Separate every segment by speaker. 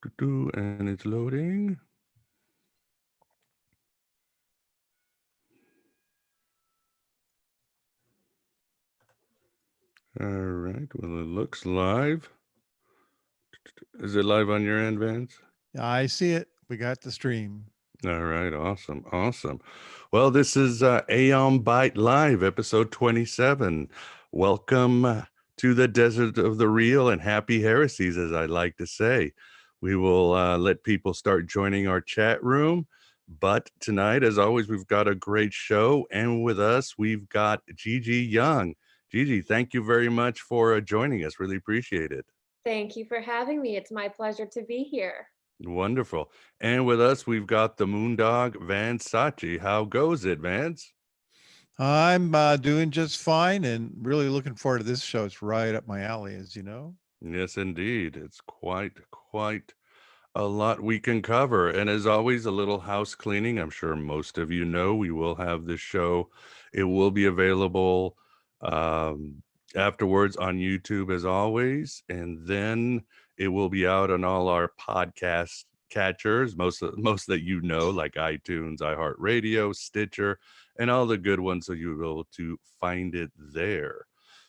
Speaker 1: And it's loading. All right. Well, it looks live. Is it live on your end, Vance?
Speaker 2: I see it. We got the stream.
Speaker 1: All right. Awesome. Awesome. Well, this is Aeon Byte Live, episode 27. Welcome to the desert of the real and happy heresies, as I like to say. We will let people start joining our chat room. But tonight, as always, we've got a great show. And with us, we've got Gigi Young. Gigi, thank you very much for joining us. Really appreciate it.
Speaker 3: Thank you for having me. It's my pleasure to be here.
Speaker 1: Wonderful. And with us, we've got the Moondog, Vance Sachi. How goes it, Vance?
Speaker 2: I'm doing just fine and really looking forward to this show. It's right up my alley, as you know.
Speaker 1: Yes, indeed. It's quite a lot we can cover. And as always, a little house cleaning. I'm sure most of you know we will have this show. It will be available afterwards on YouTube as always. And then it will be out on all our podcast catchers, most that you know, like iTunes, iHeartRadio, Stitcher, and all the good ones. So you'll be able to find it there.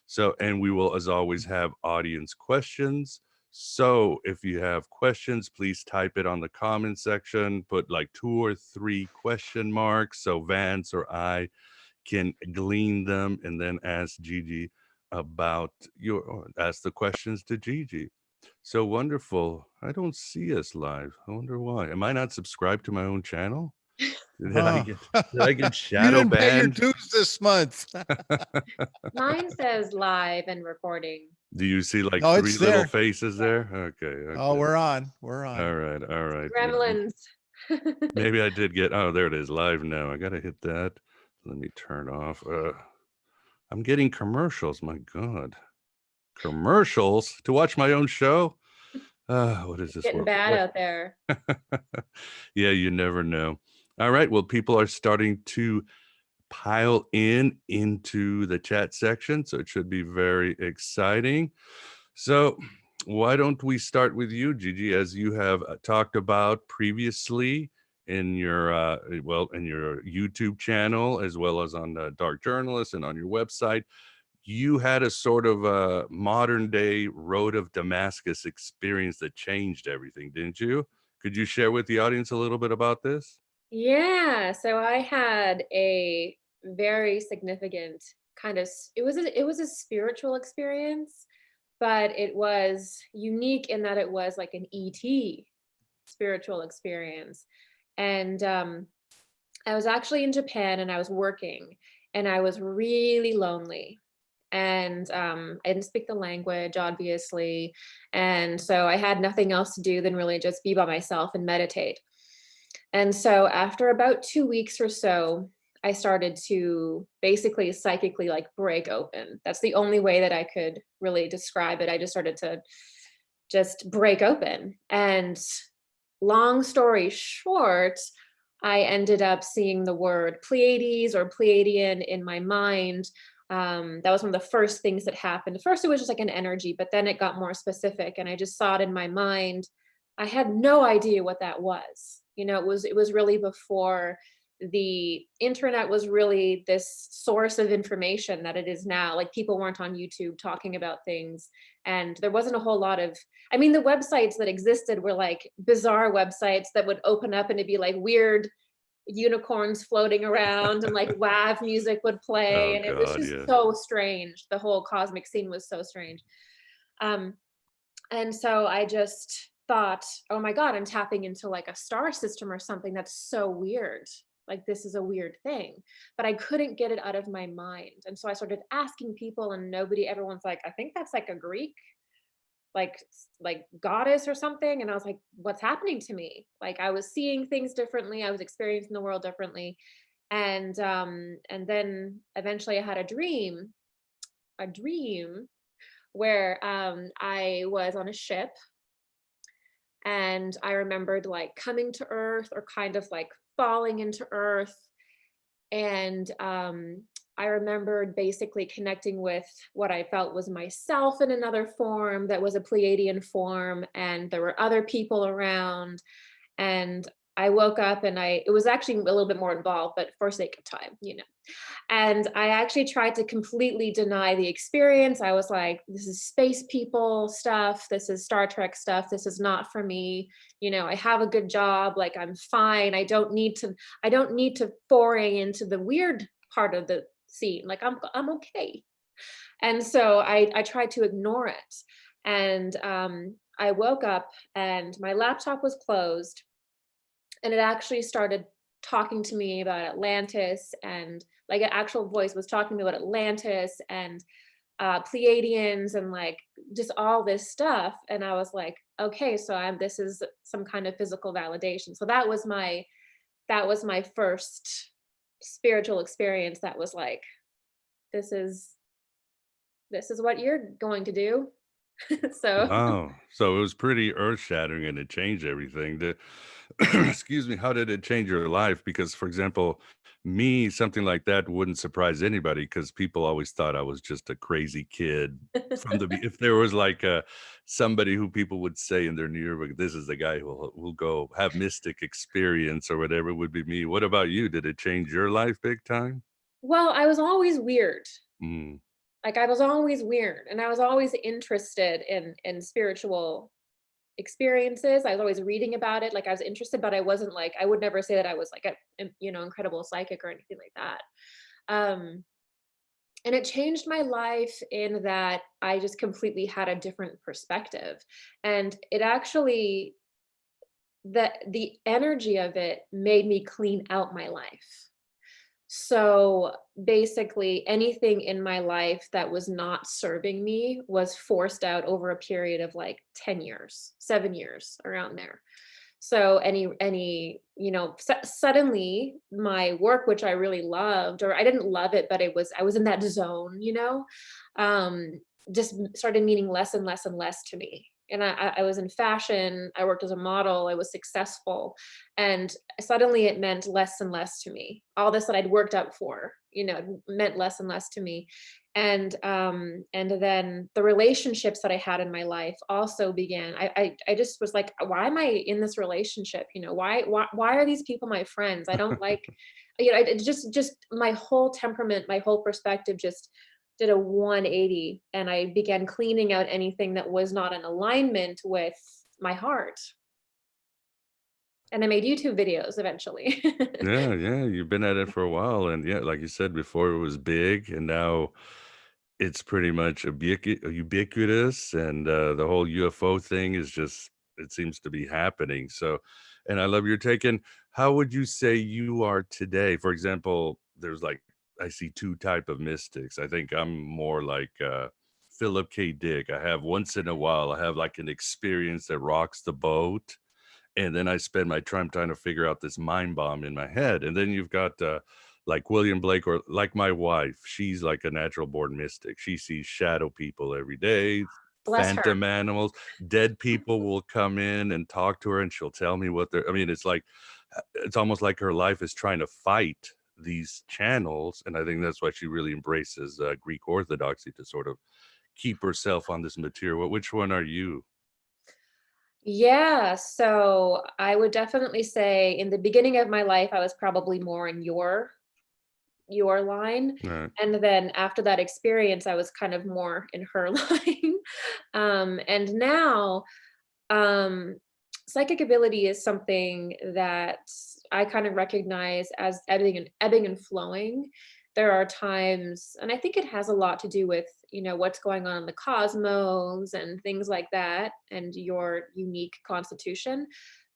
Speaker 1: So, and we will, as always, have audience questions. So if you have questions, please type it on the comment section, put like 2 or 3 question marks so Vance or I can glean them and then ask Gigi about ask the questions to Gigi. So wonderful. I don't see us live. I wonder why. Am I not subscribed to my own channel? Did I get
Speaker 2: You
Speaker 1: shadow
Speaker 2: didn't pay your
Speaker 1: banned?
Speaker 2: dues this month.
Speaker 3: Mine says live and recording.
Speaker 1: Do you see like
Speaker 2: No,
Speaker 1: 3
Speaker 2: it's
Speaker 1: little
Speaker 2: there.
Speaker 1: faces there? Okay.
Speaker 2: Oh, we're on. We're on.
Speaker 1: All right.
Speaker 3: Gremlins.
Speaker 1: Maybe I did get, oh, there it is, live now. I gotta hit that. Let me turn off. I'm getting commercials, my God. Commercials to watch my own show? What is this
Speaker 3: Getting
Speaker 1: world?
Speaker 3: bad out there.
Speaker 1: Yeah, you never know. All right, well, people are starting to pile into the chat section, so it should be very exciting. So why don't we start with you, Gigi, as you have talked about previously in your in your YouTube channel, as well as on Dark Journalist and on your website. You had a sort of a modern day road of Damascus experience that changed everything, didn't you? Could you share with the audience a little bit about this?
Speaker 3: Yeah, so I had a very significant kind of it was a spiritual experience, but it was unique in that it was like an ET spiritual experience. And I was actually in Japan and I was working and I was really lonely. And I didn't speak the language, obviously. And so I had nothing else to do than really just be by myself and meditate. And so after about 2 weeks or so, I started to basically psychically like break open. That's the only way that I could really describe it. I just started to just break open. And long story short, I ended up seeing the word Pleiades or Pleiadian in my mind. That was one of the first things that happened. First, it was just like an energy, but then it got more specific, and I just saw it in my mind. I had no idea what that was. You know, it was really before the internet was really this source of information that it is now. Like people weren't on YouTube talking about things, and there wasn't a whole lot of, I mean, the websites that existed were like bizarre websites that would open up and it'd be like weird unicorns floating around and like WAV music would play.
Speaker 1: Oh
Speaker 3: And it was
Speaker 1: God,
Speaker 3: just
Speaker 1: yeah.
Speaker 3: so strange. The whole cosmic scene was so strange. Um, and so I just thought, oh my God, I'm tapping into like a star system or something. That's so weird. Like this is a weird thing, but I couldn't get it out of my mind. And so I started asking people and everyone's like, I think that's like a Greek like goddess or something. And I was like, what's happening to me? Like I was seeing things differently, I was experiencing the world differently. And then eventually I had a dream where I was on a ship, and I remembered like coming to earth or kind of like falling into earth. And I remembered basically connecting with what I felt was myself in another form that was a Pleiadian form, and there were other people around. And I woke up and it was actually a little bit more involved, but for sake of time, And I actually tried to completely deny the experience. I was like, this is space people stuff. This is Star Trek stuff. This is not for me. I have a good job. Like, I'm fine. I don't need to foray into the weird part of the scene. Like, I'm okay. And so I tried to ignore it. And I woke up and my laptop was closed, and it actually started talking to me about Atlantis, and like an actual voice was talking to me about Atlantis and Pleiadians and like just all this stuff. And I was like, okay, so this is some kind of physical validation. So that was my first spiritual experience that was like, this is what you're going to do. So
Speaker 1: Wow. So it was pretty earth-shattering and it changed everything. Excuse me, how did it change your life? Because, for example, me, something like that wouldn't surprise anybody because people always thought I was just a crazy kid if there was like somebody who people would say in their New Year, this is the guy who'll go have mystic experience or whatever, it would be me. What about you? Did it change your life big time?
Speaker 3: well, I was always weird.
Speaker 1: Mm.
Speaker 3: Like, I was always weird, and I was always interested in spiritual experiences. I was always reading about it. Like, I was interested, but I wasn't like, I would never say that I was like a incredible psychic or anything like that. Um, and it changed my life in that I just completely had a different perspective. And it actually, the energy of it made me clean out my life. So basically, anything in my life that was not serving me was forced out over a period of like 10 years, 7 years, around there. So suddenly my work, which I really loved, or I didn't love it, but I was in that zone, um, just started meaning less and less and less to me. And I was in fashion, I worked as a model, I was successful. And suddenly it meant less and less to me. All this that I'd worked up for, meant less and less to me. And then the relationships that I had in my life also began. I just was like, why am I in this relationship? Why are these people my friends? I don't like, it just my whole temperament, my whole perspective just did a 180, and I began cleaning out anything that was not in alignment with my heart. And I made YouTube videos eventually.
Speaker 1: Yeah, yeah, you've been at it for a while, and yeah, like you said before, it was big, and now it's pretty much ubiquitous, and the whole UFO thing is just it seems to be happening. So, and I love your take. And how would you say you are today? For example, there's like I see two type of mystics. I think I'm more like Philip K. Dick. I have once in a while, I have like an experience that rocks the boat, and then I spend my time trying to figure out this mind bomb in my head. And then you've got like William Blake, or like my wife, she's like a natural born mystic. She sees shadow people every day,
Speaker 3: Bless her.
Speaker 1: phantom animals, dead people will come in and talk to her, and she'll tell me what they're. I mean, it's like it's almost like her life is trying to fight these channels, and I think that's why she really embraces Greek orthodoxy to sort of keep herself on this material. Which one are you?
Speaker 3: Yeah, so I would definitely say in the beginning of my life, I was probably more in your line.
Speaker 1: Right.
Speaker 3: And then after that experience, I was kind of more in her line. And now, um, psychic ability is something that I kind of recognize as ebbing and flowing. There are times, and I think it has a lot to do with, what's going on in the cosmos and things like that, and your unique constitution.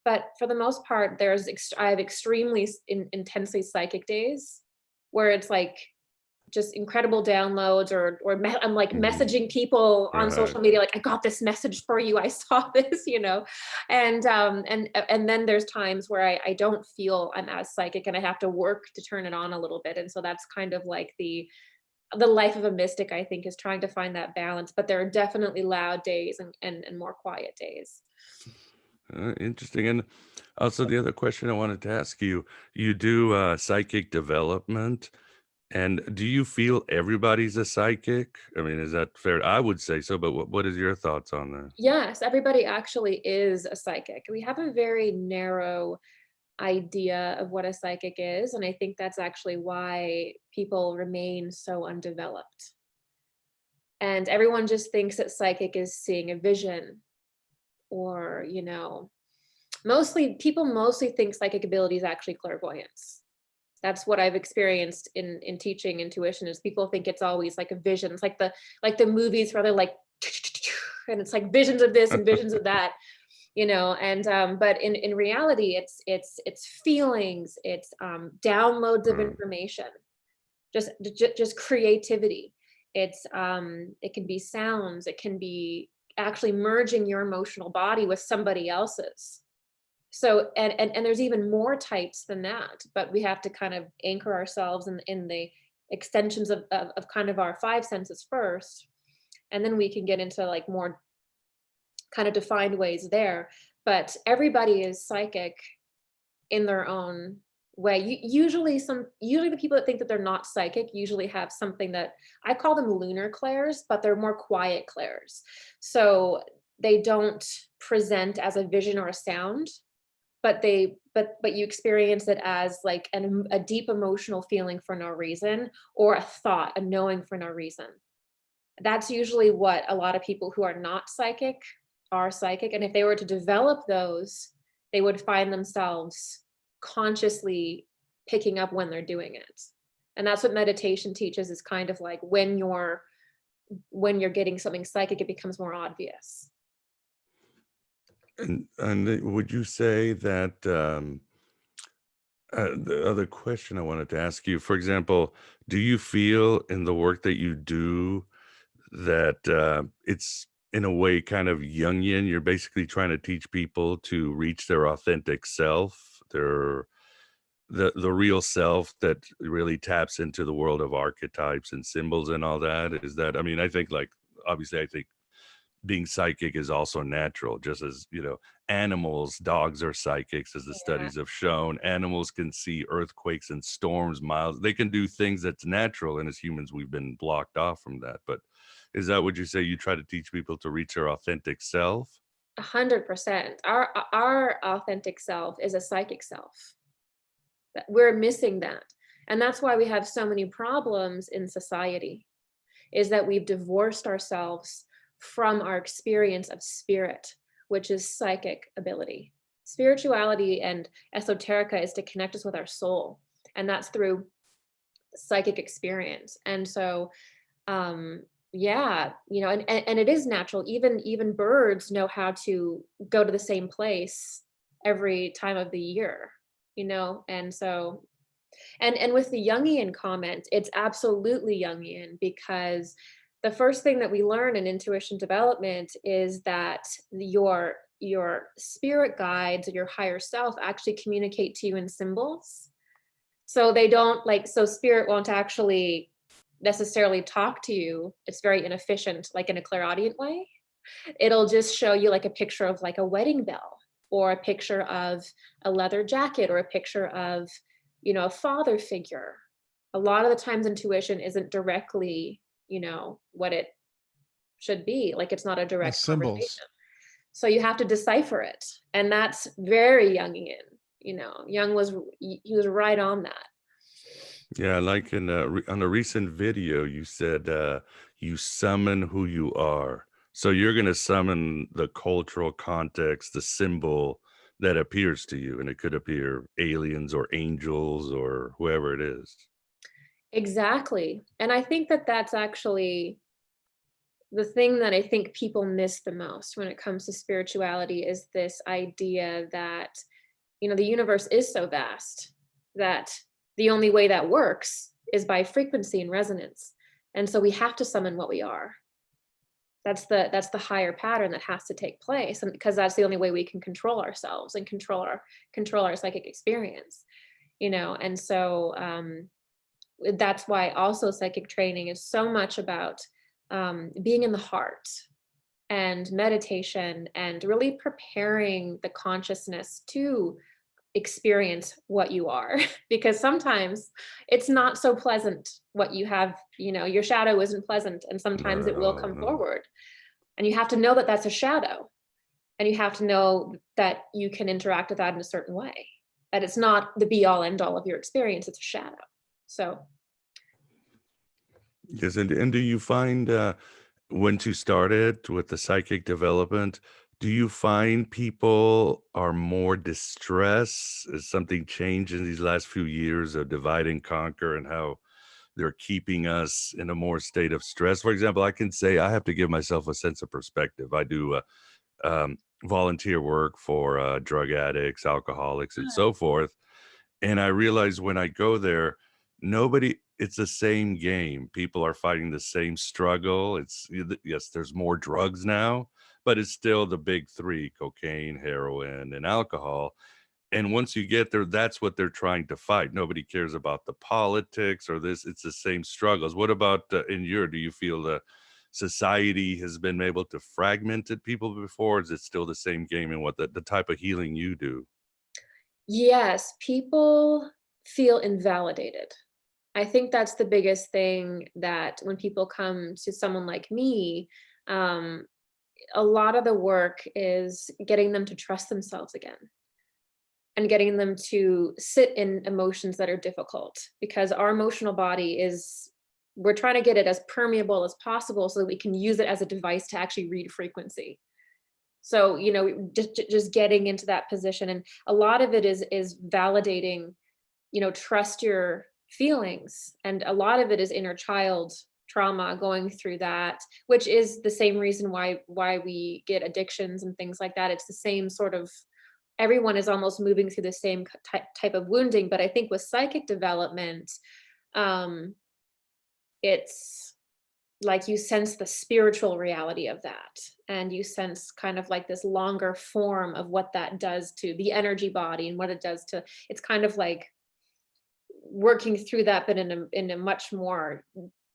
Speaker 3: But for the most part, I have extremely intensely psychic days where it's like just incredible downloads, I'm like
Speaker 1: Mhm.
Speaker 3: messaging people on
Speaker 1: Right.
Speaker 3: social media, like, I got this message for you, I saw this, and then there's times where I don't feel I'm as psychic, and I have to work to turn it on a little bit. And so that's kind of like the life of a mystic, I think, is trying to find that balance. But there are definitely loud days and more quiet days.
Speaker 1: Interesting. And also, the other question I wanted to ask you, you do psychic development. And do you feel everybody's a psychic? I mean, is that fair? I would say so, but what is your thoughts on that?
Speaker 3: Yes, everybody actually is a psychic. We have a very narrow idea of what a psychic is, and I think that's actually why people remain so undeveloped. And everyone just thinks that psychic is seeing a vision, or, people mostly think psychic ability is actually clairvoyance. That's what I've experienced in teaching intuition, is people think it's always like a vision. It's like the movies where they're like, and it's like visions of this and visions of that, and but in reality, it's feelings, it's downloads of
Speaker 1: Mm,
Speaker 3: information, just creativity. It can be sounds, it can be actually merging your emotional body with somebody else's. So and there's even more types than that, but we have to kind of anchor ourselves in the extensions of kind of our five senses first, and then we can get into like more kind of defined ways there. But everybody is psychic in their own way. Usually the people that think that they're not psychic usually have something that I call them lunar clairs, but they're more quiet clairs. So they don't present as a vision or a sound, but you experience it as like a deep emotional feeling for no reason, or a thought, a knowing for no reason. That's usually what a lot of people who are not psychic are psychic. And if they were to develop those, they would find themselves consciously picking up when they're doing it. And that's what meditation teaches, is kind of like when you're getting something psychic, it becomes more obvious.
Speaker 1: and would you say that the other question I wanted to ask you, for example, do you feel in the work that you do that it's in a way kind of Jungian? You're basically trying to teach people to reach their authentic self, the real self that really taps into the world of archetypes and symbols and all that. Is that, I mean, I think like obviously I think being psychic is also natural, just as animals, dogs are psychics, as the
Speaker 3: Yeah.
Speaker 1: studies have shown. Animals can see earthquakes and storms miles, they can do things that's natural, and as humans we've been blocked off from that. But is that what you say, you try to teach people to reach their authentic self?
Speaker 3: 100%. Our authentic self is a psychic self. We're missing that. And that's why we have so many problems in society, is that we've divorced ourselves from our experience of spirit, which is psychic ability. Spirituality and esoterica is to connect us with our soul, and that's through psychic experience. And so yeah, and it is natural. Even birds know how to go to the same place every time of the year, and so and with the Jungian comment, it's absolutely Jungian, because the first thing that we learn in intuition development is that your spirit guides, or your higher self, actually communicate to you in symbols. So they don't so spirit won't actually necessarily talk to you. It's very inefficient, like in a clairaudient way. It'll just show you like a picture of like a wedding bell, or a picture of a leather jacket, or a picture of a father figure. A lot of the times intuition isn't directly what it should be. Like, it's not a direct
Speaker 2: Symbols.
Speaker 3: conversation, so you have to decipher it. And that's very Jungian. Jung he was right on that.
Speaker 1: Yeah, like in on a recent video, you said you summon who you are. So you're going to summon the cultural context, the symbol that appears to you, and it could appear aliens or angels or whoever it is.
Speaker 3: Exactly. And I think that that's actually the thing that I think people miss the most when it comes to spirituality, is this idea that the universe is so vast that the only way that works is by frequency and resonance. And so we have to summon what we are. That's the higher pattern that has to take place, and because that's the only way we can control ourselves and control our psychic experience. And so that's why also psychic training is so much about being in the heart, and meditation, and really preparing the consciousness to experience what you are because sometimes it's not so pleasant what you have, your shadow isn't pleasant, and sometimes it will
Speaker 1: No,
Speaker 3: come
Speaker 1: no.
Speaker 3: forward, and you have to know that that's a shadow, and you have to know that you can interact with that in a certain way, that it's not the be all end all of your experience, it's a shadow. So
Speaker 1: Yes, and do you find once you started with the psychic development, do you find people are more distressed? Has something changed in these last few years of divide and conquer and how they're keeping us in a more state of stress? For example, I can say I have to give myself a sense of perspective. I do volunteer work for drug addicts, alcoholics, and so forth. And I realize when I go there, it's the same game. People are fighting the same struggle. Yes, there's more drugs now, but it's still the big three: cocaine, heroin, and alcohol. And once you get there, that's what they're trying to fight. Nobody cares about the politics or this. It's the same struggles. What about do you feel the society has been able to fragmented people before? Is it still the same game and what the type of healing you do?
Speaker 3: yes, people feel invalidated. I think that's the biggest thing, that when people come to someone like me, um, a lot of the work is getting them to trust themselves again and getting them to sit in emotions that are difficult, because our emotional body we're trying to get it as permeable as possible so that we can use it as a device to actually read frequency. So, just getting into that position, and a lot of it is validating, trust your feelings, and a lot of it is inner child trauma, going through that, which is the same reason why we get addictions and things like that. It's the same sort of, everyone is almost moving through the same type of wounding. But I think with psychic development, um it's like you sense the spiritual reality of that, and you sense kind of like this longer form of what that does to the energy body and what it does to, it's kind of like working through that, but in a much more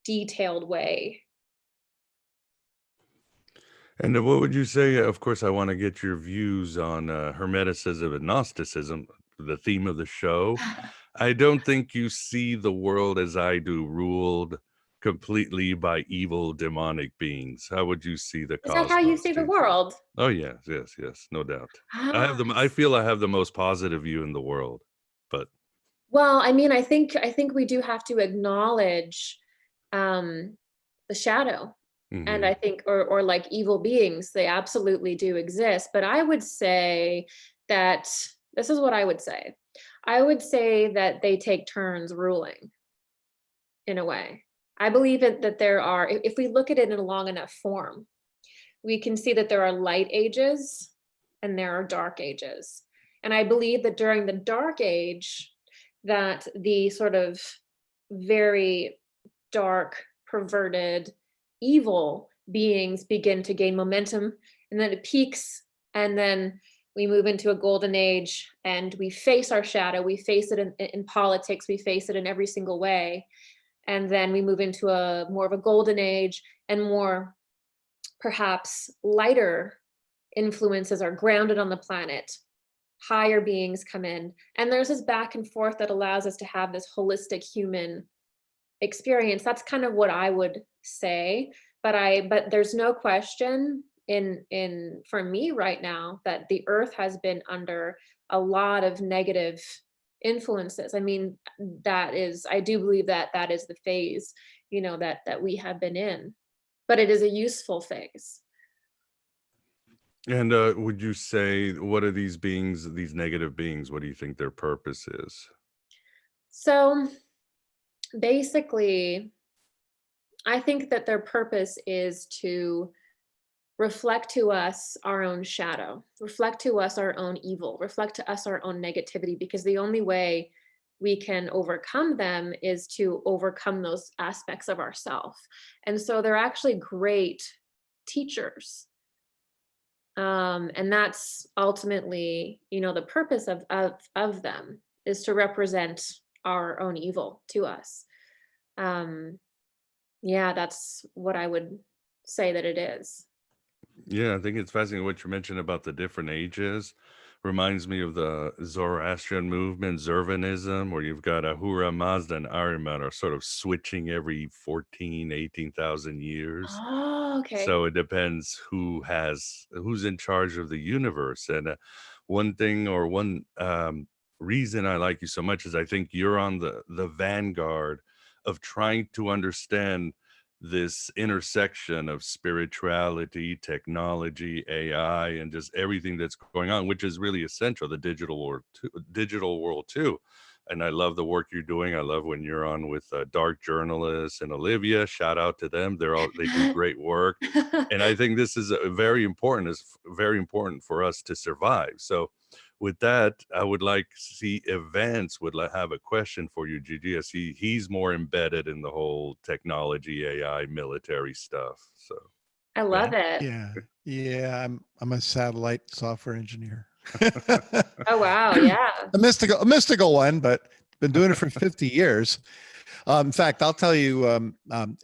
Speaker 3: detailed way.
Speaker 1: And what would you say? Of course, I want to get your views on Hermeticism and Gnosticism, the theme of the show. I don't think you see the world as I do, ruled completely by evil demonic beings. How would you see the
Speaker 3: Is that how you
Speaker 1: cosmos,
Speaker 3: see
Speaker 1: do
Speaker 3: the
Speaker 1: you think?
Speaker 3: world?
Speaker 1: Oh yes, yes, yes, no doubt.
Speaker 3: Ah,
Speaker 1: I feel I have the most positive view in the world, but
Speaker 3: well, I mean, I think we do have to acknowledge um the shadow. And I
Speaker 1: mhm.
Speaker 3: think, or like evil beings, they absolutely do exist. But I would say that this is what I would say. I would say that they take turns ruling in a way. I believe that there are, if we look at it in a long enough form, we can see that there are light ages and there are dark ages. And I believe that during the dark age, that the sort of very dark, perverted, evil beings begin to gain momentum, and then it peaks, and then we move into a golden age, and we face our shadow, we face it in politics, we face it in every single way, and then we move into a more of a golden age, and more perhaps lighter influences are grounded on the planet, higher beings come in, and there's this back and forth that allows us to have this holistic human experience. That's kind of what I would say. But there's no question in for me right now that the earth has been under a lot of negative influences. I mean, I do believe that that is the phase, that we have been in, but it is a useful phase.
Speaker 1: And would you say what are these beings, these negative beings? What do you think their purpose is?
Speaker 3: So basically, I think that their purpose is to reflect to us our own shadow, reflect to us our own evil, reflect to us our own negativity, because the only way we can overcome them is to overcome those aspects of ourself. And so they're actually great teachers. And that's ultimately, the purpose of them, is to represent our own evil to us. Um, yeah, that's what I would say that it is.
Speaker 1: Yeah, I think it's fascinating what you mentioned about the different ages. reminds me of the Zoroastrian movement, Zurvanism, where you've got Ahura Mazda and Ahriman are sort of switching every 14, 18,000 years.
Speaker 3: Oh, okay.
Speaker 1: So it depends who's in charge of the universe. And one thing or one reason I like you so much is I think you're on the vanguard of trying to understand this intersection of spirituality, technology, AI, and just everything that's going on, which is really essential, the digital world too. And I love the work you're doing. I love when you're on with Dark Journalists and Olivia. Shout out to them. They do great work. And I think this is very important. It's very important for us to survive. So with that, I would like to see if Vance would have a question for you, Gigi. I see he's more embedded in the whole technology, AI, military stuff. So
Speaker 3: I love
Speaker 1: Vance?
Speaker 3: it.
Speaker 2: Yeah. I'm a satellite software engineer.
Speaker 3: Oh, wow. Yeah.
Speaker 2: A mystical one, but been doing it for 50 years. In fact, I'll tell you,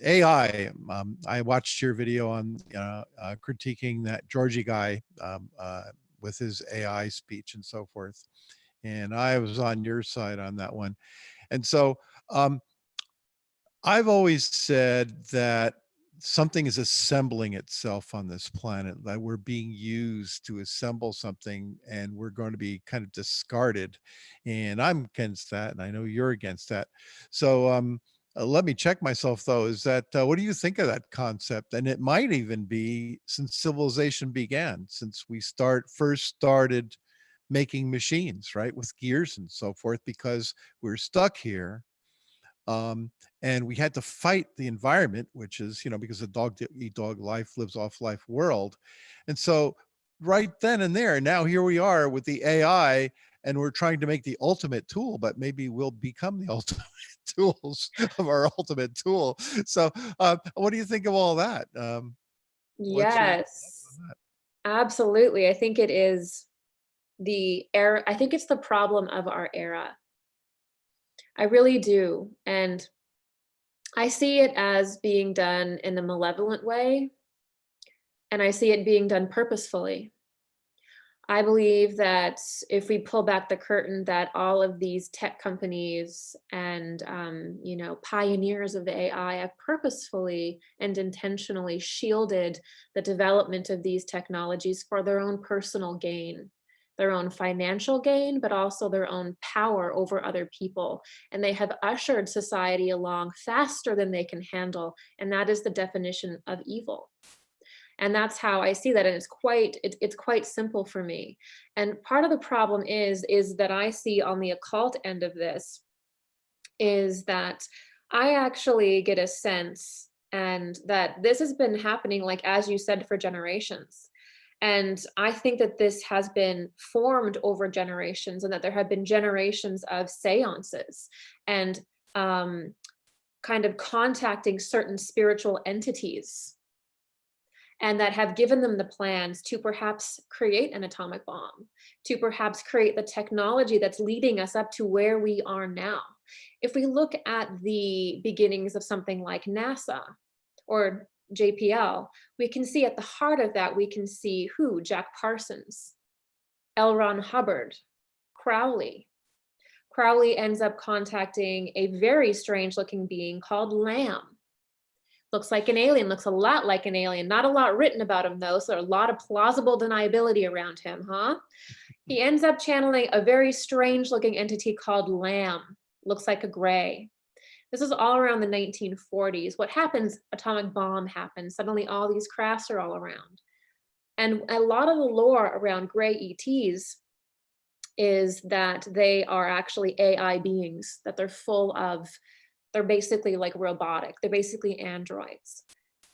Speaker 2: AI. I watched your video on critiquing that Georgie guy with his AI speech and so forth, and I was on your side on that one. And so I've always said that something is assembling itself on this planet, that we're being used to assemble something and we're going to be kind of discarded. And I'm against that. And I know you're against that. So let me check myself though, is that, what do you think of that concept? And it might even be since civilization began, since we first started making machines, right? With gears and so forth, because we're stuck here. And we had to fight the environment, which is, because the dog eat dog, life lives off life world. And so right then and there, now here we are with the AI, and we're trying to make the ultimate tool, but maybe we'll become the ultimate tools of our ultimate tool. So what do you think of all that? What's your thoughts
Speaker 3: Yes,
Speaker 2: on that?
Speaker 3: absolutely. I think it is the era. I think it's the problem of our era. I really do. And I see it as being done in a malevolent way, and I see it being done purposefully. I believe that if we pull back the curtain, that all of these tech companies and pioneers of the AI have purposefully and intentionally shielded the development of these technologies for their own personal gain, their own financial gain, but also their own power over other people. And they have ushered society along faster than they can handle, and that is the definition of evil. And that's how I see that, and it's quite simple for me. And part of the problem is that I see on the occult end of this is that I actually get a sense, and that this has been happening, like as you said, for generations. And I think that this has been formed over generations, and that there have been generations of seances and kind of contacting certain spiritual entities, and that have given them the plans to perhaps create an atomic bomb, to perhaps create the technology that's leading us up to where we are now. If we look at the beginnings of something like NASA or JPL, we can see at the heart of that, we can see who? Jack Parsons, L. Ron Hubbard, Crowley. Crowley ends up contacting a very strange looking being called Lamb. Looks like an alien, looks a lot like an alien. Not a lot written about him though, so a lot of plausible deniability around him, huh? He ends up channeling a very strange looking entity called Lamb. Looks like a gray. This is all around the 1940s. What happens? Atomic bomb happens. Suddenly all these crafts are all around. And a lot of the lore around gray ETs is that they are actually AI beings, that they're basically like robotic. They're basically androids.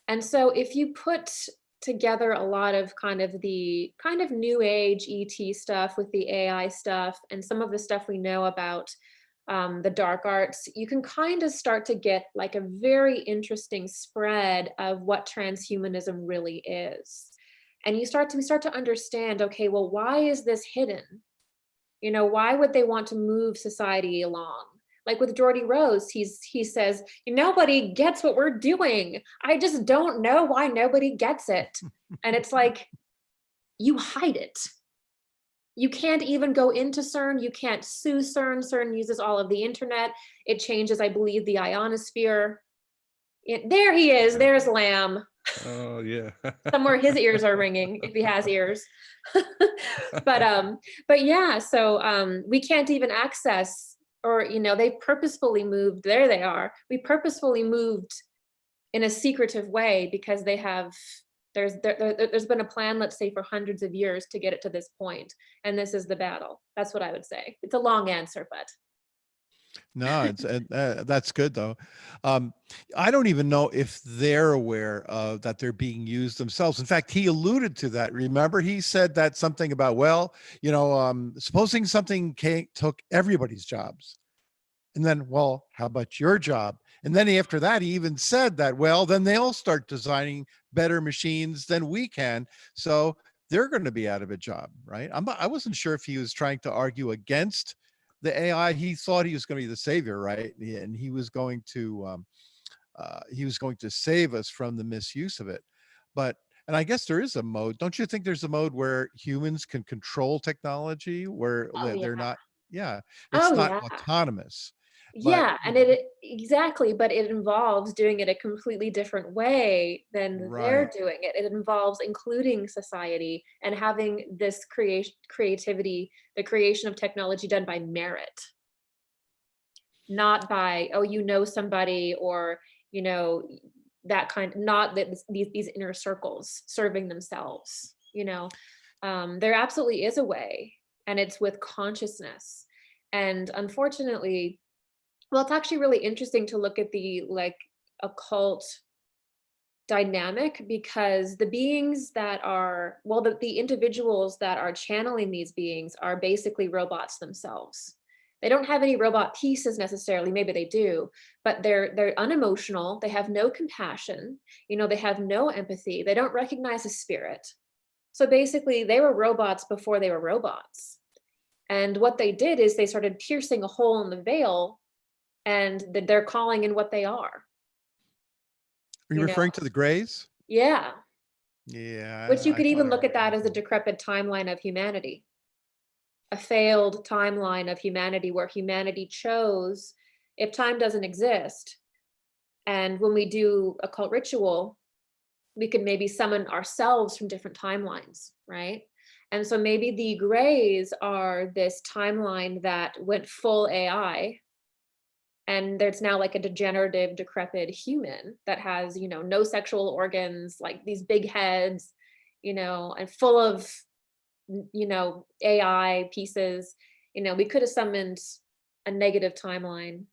Speaker 3: And so if you put together a lot of the new age ET stuff with the AI stuff and some of the stuff we know about the dark arts, you can kind of start to get like a very interesting spread of what transhumanism really is. And we start to understand, okay, well, why is this hidden? Why would they want to move society along? Like with Geordie Rose, he says, nobody gets what we're doing. I just don't know why nobody gets it. And it's like, you hide it. You can't even go into CERN. You can't sue CERN. CERN uses all of the internet. It changes, I believe, the ionosphere. There he is. There's Lamb.
Speaker 1: Oh yeah.
Speaker 3: Somewhere his ears are ringing, if he has ears. But yeah, so we can't even access, or they purposefully moved. There they are. We purposefully moved in a secretive way because they have. There's been a plan, let's say, for hundreds of years to get it to this point, and this is the battle. That's what I would say. It's a long answer, but
Speaker 2: No, that's good though. I don't even know if they're aware of that they're being used themselves. In fact, he alluded to that. Remember, he said that something about, well, supposing something took everybody's jobs, and then, well, how about your job? And then after that, he even said that, well, then they'll start designing better machines than we can. So they're going to be out of a job, right? I wasn't sure if he was trying to argue against the AI. He thought he was going to be the savior, right? And he was going to save us from the misuse of it. And I guess there is a mode. Don't you think there's a mode where humans can control technology, where
Speaker 3: oh
Speaker 2: they're
Speaker 3: yeah,
Speaker 2: not, yeah, it's
Speaker 3: oh
Speaker 2: not
Speaker 3: yeah.
Speaker 2: autonomous, but
Speaker 3: Yeah, and it exactly, but it involves doing it a completely different way than they're
Speaker 2: right.
Speaker 3: doing it. It involves including society and having this creativity, the creation of technology done by merit, not by, oh, somebody, or you know that kind, not that these inner circles serving themselves. There absolutely is a way, and it's with consciousness. And unfortunately, well, it's actually really interesting to look at the occult dynamic, because the beings that are, well, the individuals that are channeling these beings are basically robots themselves. They don't have any robot pieces necessarily, maybe they do, but they're unemotional, they have no compassion, they have no empathy, they don't recognize a spirit. So basically they were robots before they were robots. And what they did is they started piercing a hole in the veil, and they're calling in what they are.
Speaker 2: Are you
Speaker 3: you know
Speaker 2: referring to the Greys?
Speaker 3: yeah,
Speaker 2: Yeah,
Speaker 3: which you
Speaker 2: I
Speaker 3: could
Speaker 2: thought
Speaker 3: even
Speaker 2: I
Speaker 3: look at that
Speaker 2: remembered
Speaker 3: as a
Speaker 2: that.
Speaker 3: decrepit timeline of humanity, a failed timeline of humanity, where humanity chose, if time doesn't exist, and when we do occult ritual, we could maybe summon ourselves from different timelines, right? And so maybe the Greys are this timeline that went full AI, and there's now like a degenerative, decrepit human that has, no sexual organs, like these big heads, and full of, AI pieces. We could have summoned a negative timeline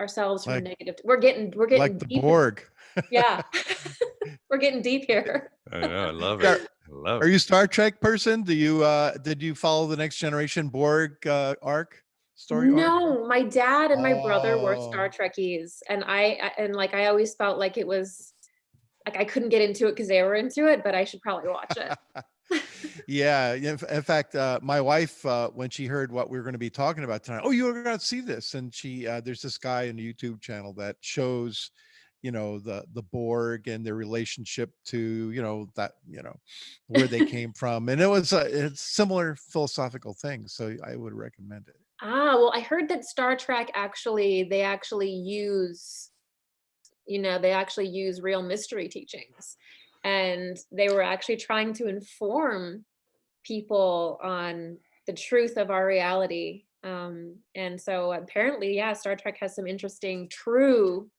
Speaker 3: ourselves from a
Speaker 2: like
Speaker 3: negative. We're getting
Speaker 2: the
Speaker 3: deep in it.
Speaker 2: Borg.
Speaker 3: Yeah, we're getting deep here.
Speaker 1: I know. I love it.
Speaker 2: Are,
Speaker 1: I love
Speaker 2: are
Speaker 1: it.
Speaker 2: you a Star Trek person? Did you follow the Next Generation Borg story arc?
Speaker 3: No, my dad and my brother were Star
Speaker 2: Oh,
Speaker 3: Trekkies, and I always felt like it was like I couldn't get into it because they were into it, but I should probably watch it.
Speaker 2: yeah. In fact, my wife, when she heard what we were going to be talking about tonight, oh, you were going to see this, and there's this guy in the YouTube channel that shows, the Borg and their relationship to, where they came from, and it's similar philosophical things. So I would recommend it.
Speaker 3: Well, I heard that Star Trek they actually use real mystery teachings, and they were actually trying to inform people on the truth of our reality. And so apparently, yeah, Star Trek has some interesting, true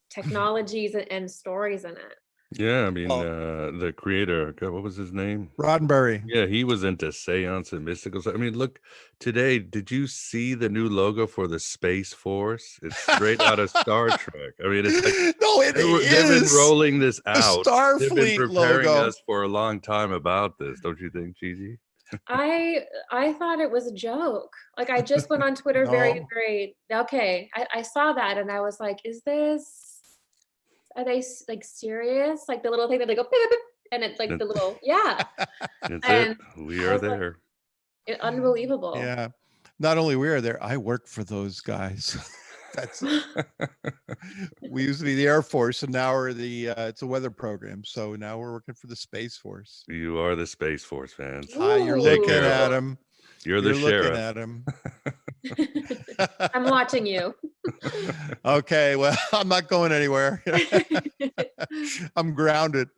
Speaker 3: technologies and stories in it.
Speaker 1: Yeah, I mean,
Speaker 2: Well,
Speaker 1: the creator, God, what was his name?
Speaker 2: Roddenberry.
Speaker 1: Yeah, he was into seance and mystical stuff. I mean, look, today, did you see the new logo for the Space Force? It's straight out of Star Trek. I mean, it's like
Speaker 2: No, it
Speaker 1: they've been
Speaker 2: is
Speaker 1: rolling this
Speaker 2: the
Speaker 1: out. They've been
Speaker 2: Starfleet
Speaker 1: preparing
Speaker 2: logo.
Speaker 1: us for a long time about this, don't you think, Gigi?
Speaker 3: I thought it was a joke. Like, I just went on Twitter very,
Speaker 2: No.
Speaker 3: very okay. I saw that and I was like, are they like serious? Like the little thing that they go beep, beep, beep, and it's like
Speaker 1: That-
Speaker 3: the little, yeah.
Speaker 1: That's it.
Speaker 3: And
Speaker 1: We
Speaker 3: I
Speaker 1: are
Speaker 3: was like,
Speaker 1: there.
Speaker 3: unbelievable.
Speaker 2: Yeah. Not only we are there, I work for those guys. That's we used to be the Air Force, and now we're the it's a weather program. So now we're working for the Space Force.
Speaker 1: You are the Space Force fans.
Speaker 2: Hi, you're
Speaker 1: Take
Speaker 2: looking
Speaker 1: care of
Speaker 2: at
Speaker 1: it.
Speaker 2: him.
Speaker 1: You're the
Speaker 2: You're looking
Speaker 1: sheriff.
Speaker 2: at him.
Speaker 3: I'm watching you.
Speaker 2: Okay, well, I'm not going anywhere. I'm grounded.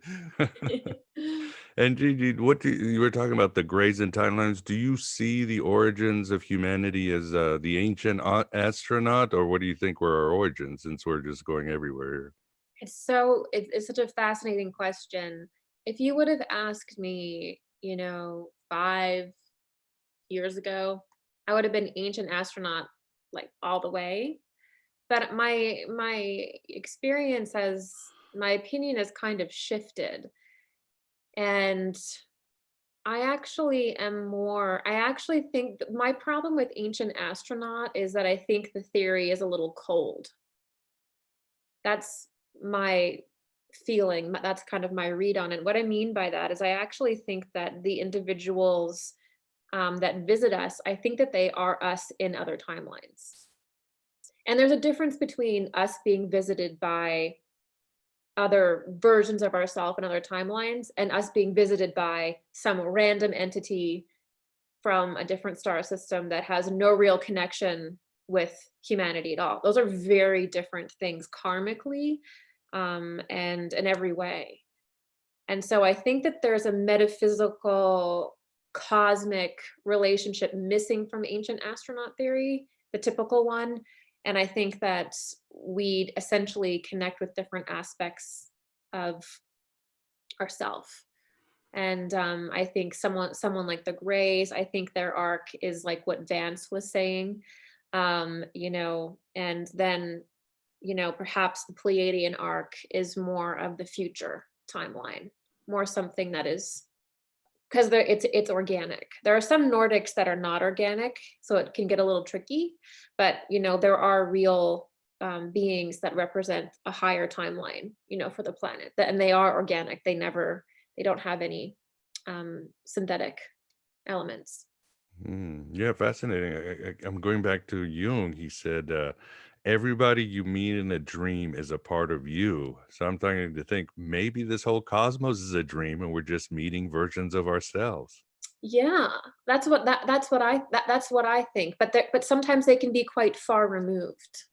Speaker 1: And Gigi, you were talking about the grays and timelines? Do you see the origins of humanity as the ancient astronaut, or what do you think were our origins, since we're just going everywhere?
Speaker 3: It's such a fascinating question. If you would have asked me, 5 years ago, I would have been ancient astronaut like all the way. But my experience has my opinion has kind of shifted. And I actually think that my problem with ancient astronaut is that I think the theory is a little cold. That's my feeling. That's kind of my read on it. What I mean by that is I actually think that the individuals that visit us, I think that they are us in other timelines. And there's a difference between us being visited by other versions of ourselves in other timelines and us being visited by some random entity from a different star system that has no real connection with humanity at all. Those are very different things karmically, and in every way. And so I think that there's a metaphysical cosmic relationship missing from ancient astronaut theory, the typical one. And I think that we essentially connect with different aspects of ourself. And I think someone like the Greys, I think their arc is like what Vance was saying, and then, perhaps the Pleiadian arc is more of the future timeline, more something that is because it's organic. There are some Nordics that are not organic, so it can get a little tricky. But there are real beings that represent a higher timeline, for the planet, and they are organic. They don't have any synthetic elements.
Speaker 1: Yeah, fascinating. I'm going back to Jung. He said, everybody you meet in a dream is a part of you. So I'm starting to think maybe this whole cosmos is a dream and we're just meeting versions of ourselves.
Speaker 3: Yeah, that's what I think. But sometimes they can be quite far removed,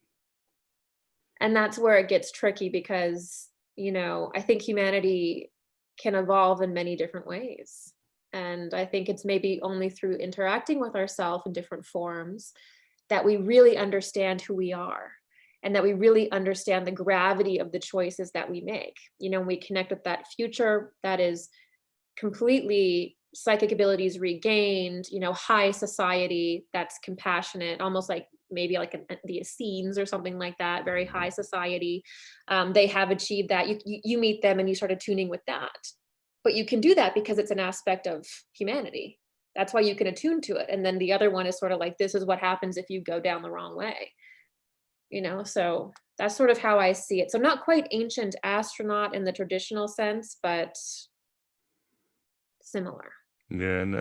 Speaker 3: and that's where it gets tricky because I think humanity can evolve in many different ways. And I think it's maybe only through interacting with ourselves in different forms that we really understand who we are and that we really understand the gravity of the choices that we make. We connect with that future that is completely psychic abilities regained, high society that's compassionate, almost like maybe like the Essenes or something like that, very high society. They have achieved that. You meet them and you start attuning with that. But you can do that because it's an aspect of humanity. That's why you can attune to it. And then the other one is sort of like, this is what happens if you go down the wrong way. So that's sort of how I see it. So not quite ancient astronaut in the traditional sense, but similar.
Speaker 1: Yeah, and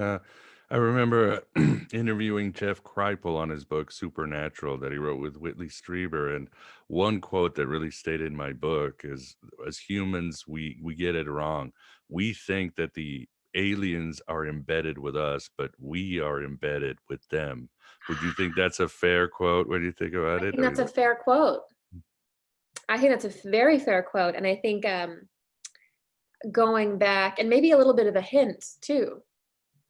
Speaker 1: I remember interviewing Jeff Kripal on his book Supernatural that he wrote with Whitley Strieber, and one quote that really stayed in my book is, "As humans, we get it wrong. We think that the aliens are embedded with us, but we are embedded with them." Would you think that's a fair quote? What do you think about
Speaker 3: I
Speaker 1: it?
Speaker 3: think that's a fair quote. I think that's a very fair quote. And I think going back, and maybe a little bit of a hint too,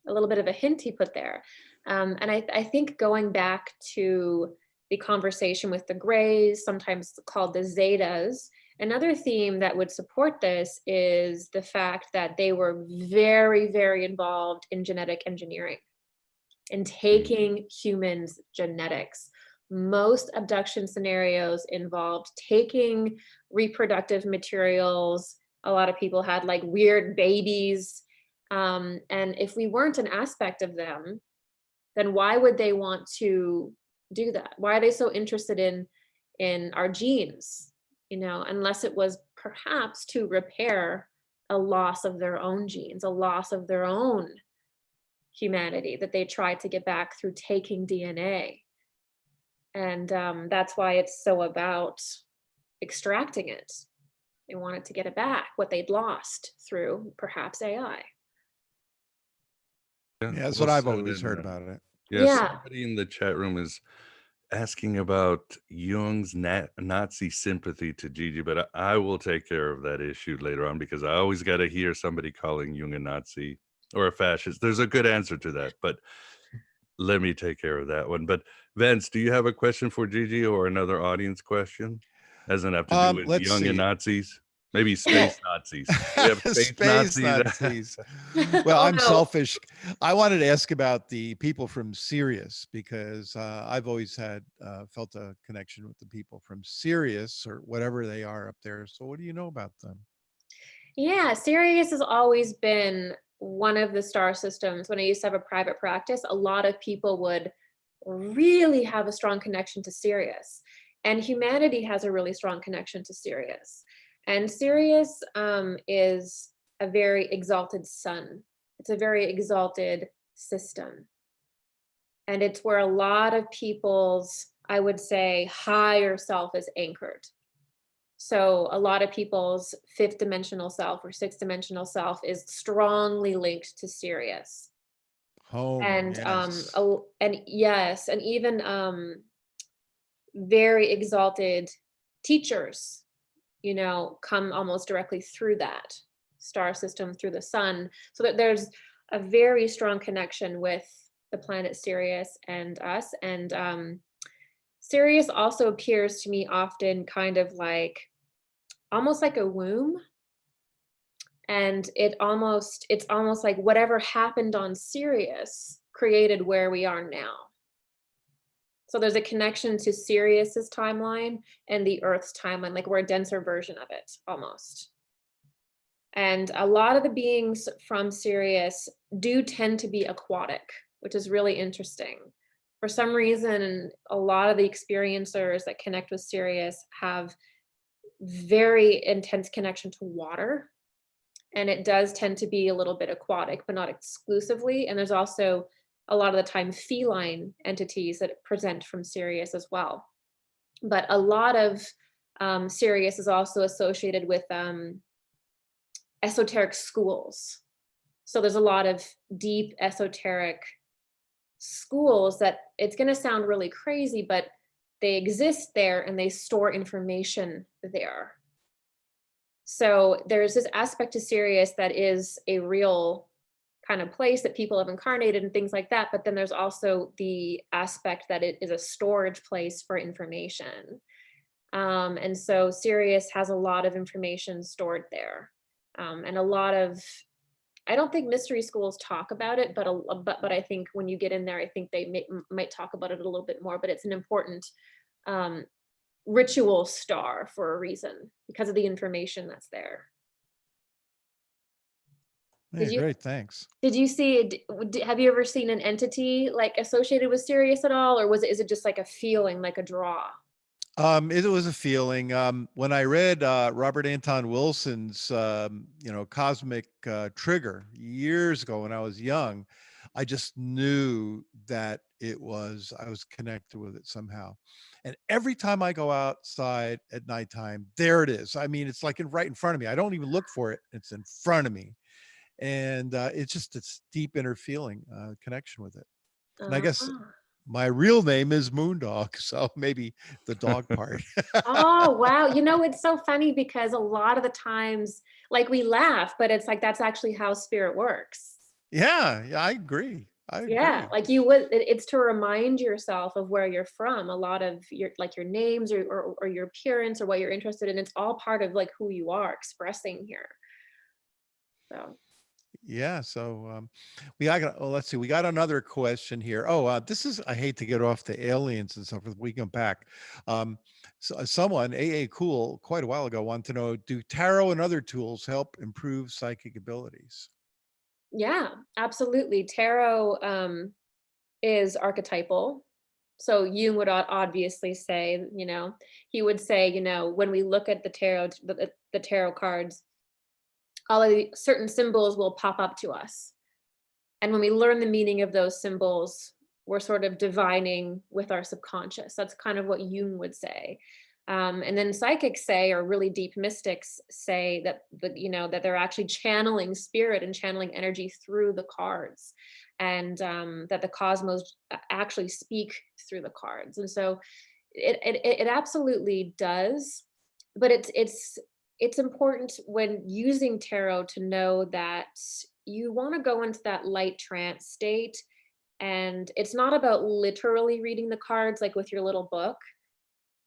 Speaker 3: a little bit of a hint he put there. And I think going back to the conversation with the Greys, sometimes called the Zetas, another theme that would support this is the fact that they were very, very involved in genetic engineering and taking humans' genetics. Most abduction scenarios involved taking reproductive materials. A lot of people had like weird babies. And if we weren't an aspect of them, then why would they want to do that? Why are they so interested in our genes? Unless it was perhaps to repair a loss of their own genes, a loss of their own humanity that they tried to get back through taking DNA. And that's why it's so about extracting it. They wanted to get it back, what they'd lost through perhaps AI.
Speaker 1: Yeah,
Speaker 2: Yeah, that's
Speaker 1: well
Speaker 2: what I've
Speaker 1: said.
Speaker 2: always heard
Speaker 1: And
Speaker 2: about it.
Speaker 1: yeah,
Speaker 3: Yeah.
Speaker 1: somebody in the chat room is asking about Jung's Nazi sympathy to Gigi, but I will take care of that issue later on, because I always got to hear somebody calling Jung a Nazi or a fascist. There's a good answer to that, but let me take care of that one. But Vince, do you have a question for Gigi or another audience question? Doesn't have to do with
Speaker 2: Let's
Speaker 1: Jung and
Speaker 2: see.
Speaker 1: Nazis. Maybe
Speaker 3: Well,
Speaker 1: space Nazis. We have space
Speaker 2: Space
Speaker 1: Nazis.
Speaker 2: Nazis. Well,
Speaker 3: oh
Speaker 2: I'm
Speaker 3: no.
Speaker 2: selfish. I wanted to ask about the people from Sirius, because I've always had felt a connection with the people from Sirius, or whatever they are up there. So what do you know about them?
Speaker 3: Yeah, Sirius has always been one of the star systems. When I used to have a private practice, a lot of people would really have a strong connection to Sirius. And humanity has a really strong connection to Sirius. And Sirius is a very exalted sun. It's a very exalted system. And it's where a lot of people's, I would say, higher self is anchored. So a lot of people's fifth dimensional self or sixth dimensional self is strongly linked to Sirius.
Speaker 2: Home,
Speaker 3: And
Speaker 2: yes.
Speaker 3: and yes, and even very exalted teachers, you know, come almost directly through that star system, through the sun. So that there's a very strong connection with the planet Sirius and us. And Sirius also appears to me often kind of like almost like a womb. And it's almost like whatever happened on Sirius created where we are now. So there's a connection to Sirius's timeline and the Earth's timeline, like we're a denser version of it almost. And a lot of the beings from Sirius do tend to be aquatic, which is really interesting. For some reason, a lot of the experiencers that connect with Sirius have very intense connection to water. And it does tend to be a little bit aquatic, but not exclusively. And there's also a lot of the time feline entities that present from Sirius as well. But a lot of Sirius is also associated with esoteric schools. So there's a lot of deep esoteric schools that it's going to sound really crazy, but they exist there and they store information there. So there's this aspect to Sirius that is a real kind of place that people have incarnated and things like that. But then there's also the aspect that it is a storage place for information. And so Sirius has a lot of information stored there. And a lot of, I don't think mystery schools talk about it, but I think when you get in there, I think they might talk about it a little bit more, but it's an important ritual star for a reason because of the information that's there.
Speaker 2: Yeah, great, thanks.
Speaker 3: Did you see, have you ever seen an entity like associated with Sirius at all? Or is it just like a feeling, like a draw?
Speaker 2: It was a feeling. When I read Robert Anton Wilson's, Cosmic Trigger years ago when I was young, I just knew that I was connected with it somehow. And every time I go outside at nighttime, there it is. I mean, it's like right in front of me. I don't even look for it. It's in front of me. And it's just this deep inner feeling, connection with it. And I guess
Speaker 3: Uh-huh.
Speaker 2: my real name is Moondog, so maybe the dog part.
Speaker 3: Oh, wow. You know, it's so funny because a lot of the times, like we laugh, but it's like that's actually how spirit works.
Speaker 2: Yeah, I agree.
Speaker 3: Yeah, like you would, it's to remind yourself of where you're from. A lot of your names or your appearance or what you're interested in. It's all part of like who you are expressing here. So
Speaker 2: Yeah, so let's see. We got another question here. Oh, this is, I hate to get off the aliens and stuff, but we come back. Someone, AA Cool, quite a while ago wanted to know, do tarot and other tools help improve psychic abilities?
Speaker 3: yeah, absolutely. Tarot is archetypal. So Jung would obviously say, he would say, when we look at the tarot cards, all of the certain symbols will pop up to us. And when we learn the meaning of those symbols, we're sort of divining with our subconscious. That's kind of what Jung would say. And then psychics say, or really deep mystics say, that that they're actually channeling spirit and channeling energy through the cards, and that the cosmos actually speak through the cards. And so it absolutely does. But it's important when using tarot to know that you want to go into that light trance state. And it's not about literally reading the cards like with your little book,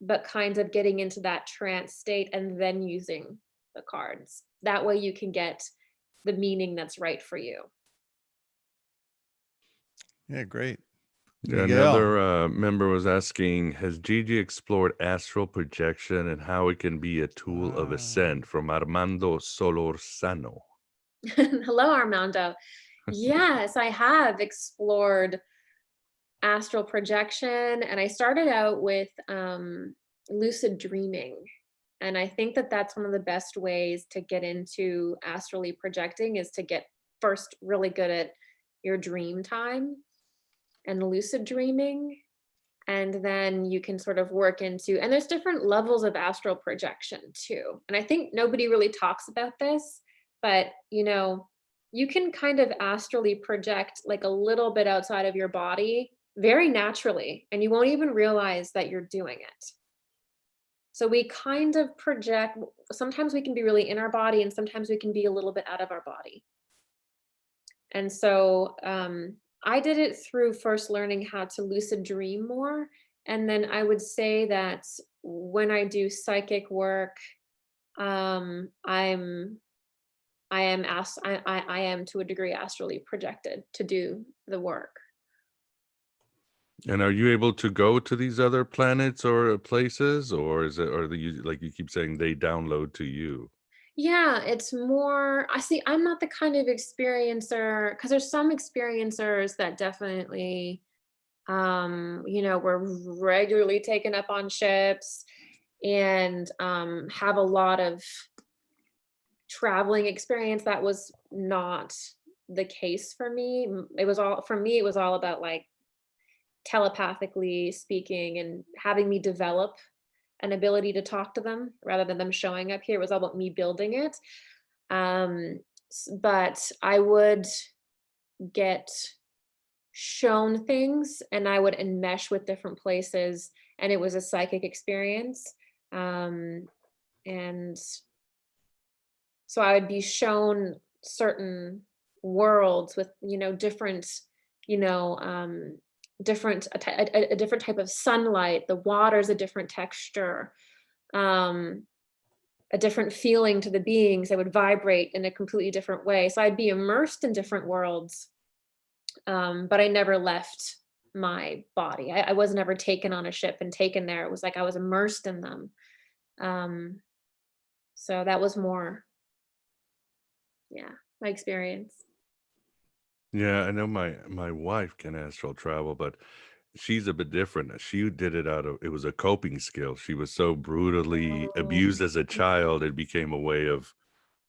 Speaker 3: but kind of getting into that trance state and then using the cards. That way you can get the meaning that's right for you.
Speaker 2: Yeah, great.
Speaker 1: Yeah,
Speaker 2: Miguel.
Speaker 1: another member was asking, has Gigi explored astral projection and how it can be a tool of ascent, from Armando Solorzano?
Speaker 3: Hello, Armando. Yes, I have explored astral projection, and I started out with lucid dreaming. And I think that that's one of the best ways to get into astrally projecting, is to get first really good at your dream time and lucid dreaming. And then you can sort of work into, and there's different levels of astral projection too. And I think nobody really talks about this, but you can kind of astrally project like a little bit outside of your body very naturally, and you won't even realize that you're doing it. So we kind of project, sometimes we can be really in our body, and sometimes we can be a little bit out of our body. And so I did it through first learning how to lucid dream more. And then I would say that when I do psychic work, I am to a degree astrally projected to do the work.
Speaker 1: And are you able to go to these other planets or places, or is it, or like you keep saying, they download to you?
Speaker 3: Yeah, it's more, I'm not the kind of experiencer, because there's some experiencers that definitely, were regularly taken up on ships and have a lot of traveling experience. That was not the case for me. It was all about like telepathically speaking and having me develop an ability to talk to them rather than them showing up here. It was all about me building it. But I would get shown things and I would enmesh with different places, and it was a psychic experience. And so I would be shown certain worlds with, different, a different type of sunlight. The water's a different texture, a different feeling to the beings. They would vibrate in a completely different way. So I'd be immersed in different worlds, but I never left my body. I was never taken on a ship and taken there. It was like I was immersed in them. So that was more, my experience.
Speaker 1: Yeah, I know my wife can astral travel, but she's a bit different. She did it it was a coping skill. She was so brutally abused as a child, it became a way of,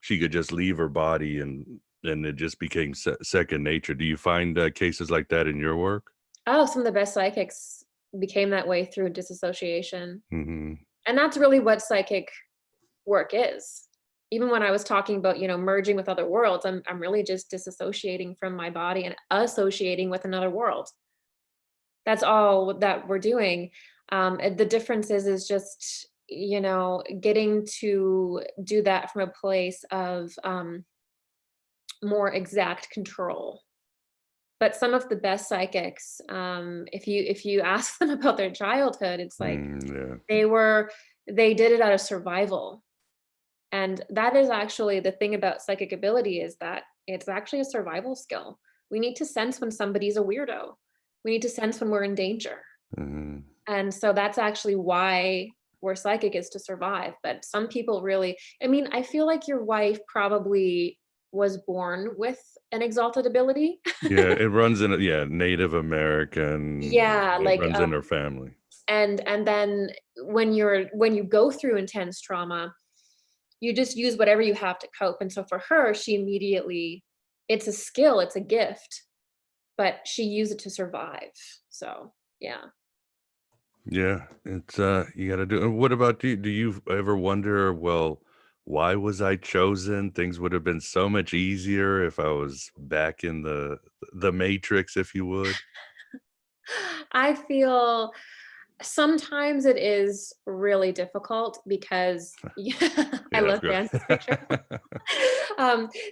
Speaker 1: she could just leave her body, and it just became second nature. Do you find cases like that in your work?
Speaker 3: Oh, some of the best psychics became that way through disassociation.
Speaker 1: Mm-hmm.
Speaker 3: And that's really what psychic work is. Even when I was talking about, merging with other worlds, I'm really just disassociating from my body and associating with another world. That's all that we're doing. The difference is just, getting to do that from a place of more exact control. But some of the best psychics, if you ask them about their childhood, it's like they did it out of survival. And that is actually the thing about psychic ability, is that it's actually a survival skill. We need to sense when somebody's a weirdo. We need to sense when we're in danger.
Speaker 1: Mm-hmm.
Speaker 3: And so that's actually why we're psychic, is to survive. But some people really, I feel like your wife probably was born with an exalted ability.
Speaker 1: Yeah, it runs in Native American.
Speaker 3: Yeah,
Speaker 1: it
Speaker 3: like
Speaker 1: runs in her family.
Speaker 3: And then when you go through intense trauma, you just use whatever you have to cope. And so for her, she immediately, it's a skill, it's a gift. but she used it to survive. So yeah.
Speaker 1: Yeah, it's you got to do. What about you? Do you ever wonder, well, why was I chosen? Things would have been so much easier if I was back in the matrix, if you would.
Speaker 3: I feel sometimes it is really difficult because yeah, I
Speaker 1: Yeah, of
Speaker 3: love
Speaker 1: course.
Speaker 3: Vance's picture.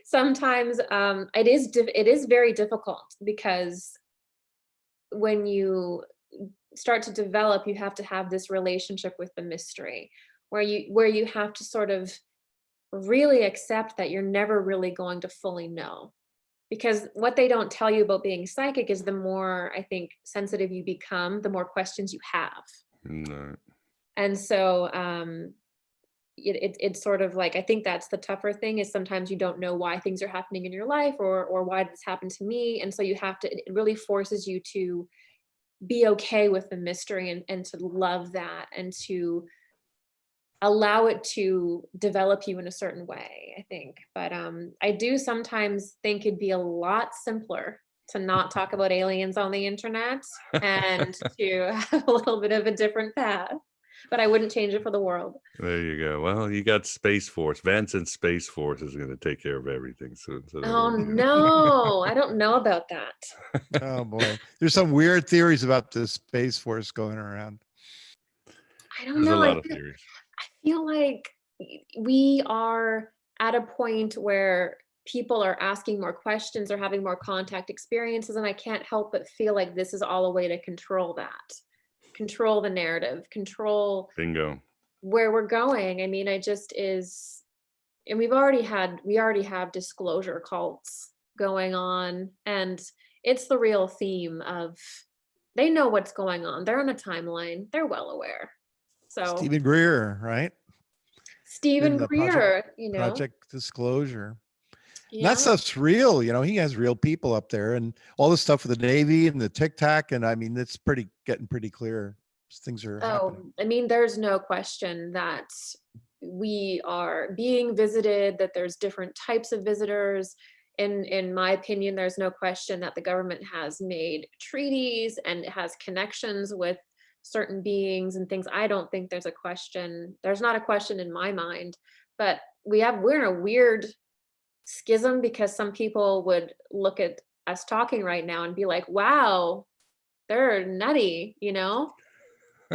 Speaker 3: Sometimes it is very difficult because when you start to develop, you have to have this relationship with the mystery where you have to sort of really accept that you're never really going to fully know. Because what they don't tell you about being psychic is the more, I think, sensitive you become, the more questions you have.
Speaker 1: No.
Speaker 3: And so it's sort of like, I think that's the tougher thing is sometimes you don't know why things are happening in your life or why this happened to me. And so you have to, it really forces you to be okay with the mystery and to love that and to allow it to develop you in a certain way, I think. But I do sometimes think it'd be a lot simpler to not talk about aliens on the internet and to have a little bit of a different path. But I wouldn't change it for the world.
Speaker 1: There you go. Well, you got Space Force. Vance and Space Force is going to take care of everything. So
Speaker 3: Oh
Speaker 1: that'll be good.
Speaker 3: no, I don't know about that.
Speaker 2: Oh boy, there's some weird theories about the Space Force going around.
Speaker 3: I don't
Speaker 1: There's a
Speaker 3: know.
Speaker 1: lot of theories.
Speaker 3: I feel like we are at a point where people are asking more questions or having more contact experiences, and I can't help but feel like this is all a way to control that, control the narrative, control
Speaker 1: Bingo.
Speaker 3: where we're going. I mean, I just is, and we already have disclosure cults going on, and it's the real theme of they know what's going on. They're on a timeline. They're well aware. So
Speaker 2: Stephen Greer, right? In
Speaker 3: Stephen
Speaker 2: the
Speaker 3: Greer,
Speaker 2: Project Disclosure. And that
Speaker 3: yeah.
Speaker 2: stuff's real. He has real people up there, and all the stuff with the Navy and the Tic Tac. And I mean, it's getting pretty clear. Things are happening.
Speaker 3: Oh, I mean, there's no question that we are being visited, that there's different types of visitors. In my opinion, there's no question that the government has made treaties and has connections with certain beings and things. I don't think there's a question. There's not a question in my mind, but we're in a weird schism because some people would look at us talking right now and be like, wow, they're nutty,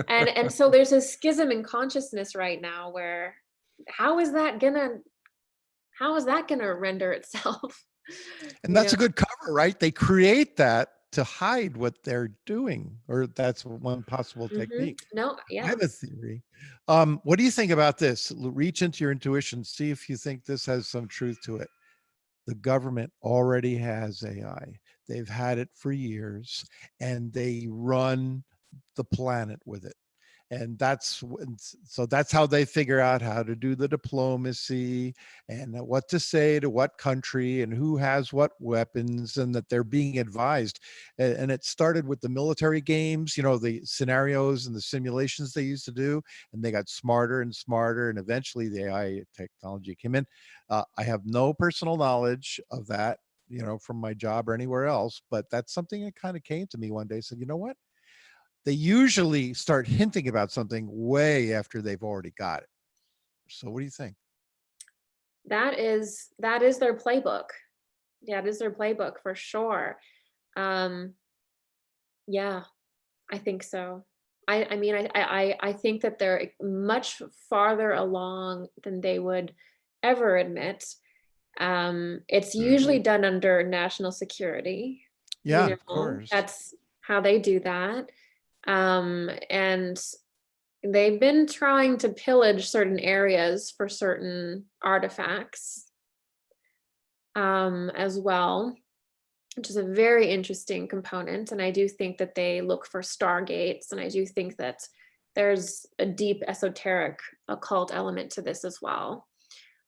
Speaker 3: and so there's a schism in consciousness right now where how is that gonna render itself?
Speaker 2: And that's a good cover, right? They create that to hide what they're doing, or that's one possible technique.
Speaker 3: No,
Speaker 2: I
Speaker 3: yeah.
Speaker 2: have a theory. What do you think about this? Reach into your intuition, see if you think this has some truth to it. The government already has AI. They've had it for years, and they run the planet with it. And so that's how they figure out how to do the diplomacy and what to say to what country and who has what weapons, and that they're being advised. And it started with the military games, the scenarios and the simulations they used to do, and they got smarter and smarter, and eventually the AI technology came in. I have no personal knowledge of that, from my job or anywhere else, but that's something that kind of came to me one day. Said, you know what? They usually start hinting about something way after they've already got it. So what do you think?
Speaker 3: That is their playbook. Yeah, it is their playbook for sure. Um, yeah, I think so. I mean, I think that they're much farther along than they would ever admit. It's usually done under national security.
Speaker 2: Yeah, of course.
Speaker 3: That's how they do that. And they've been trying to pillage certain areas for certain artifacts as well, which is a very interesting component. And I do think that they look for stargates, and I do think that there's a deep esoteric occult element to this as well.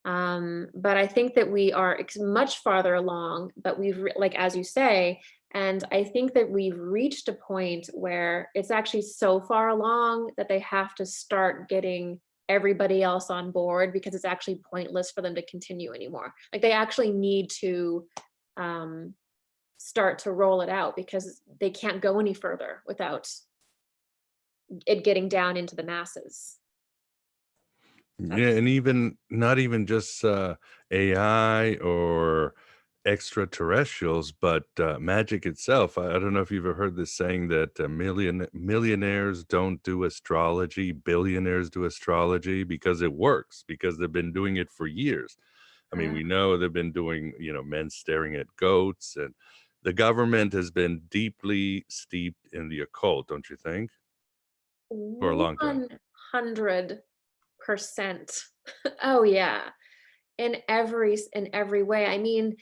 Speaker 3: But I think that we are much farther along, but like, as you say, and I think that we've reached a point where it's actually so far along that they have to start getting everybody else on board, because it's actually pointless for them to continue anymore. Like, they actually need to start to roll it out because they can't go any further without it getting down into the masses.
Speaker 1: Yeah,
Speaker 3: That's
Speaker 1: and even not even just AI or extraterrestrials, but magic itself. I don't know if you've ever heard this saying that millionaires don't do astrology, billionaires do astrology because it works, because they've been doing it for years. I mean, we know they've been doing, men staring at goats, and the government has been deeply steeped in the occult, don't you think? For a long time.
Speaker 3: 100%. Oh yeah. In every way. I mean,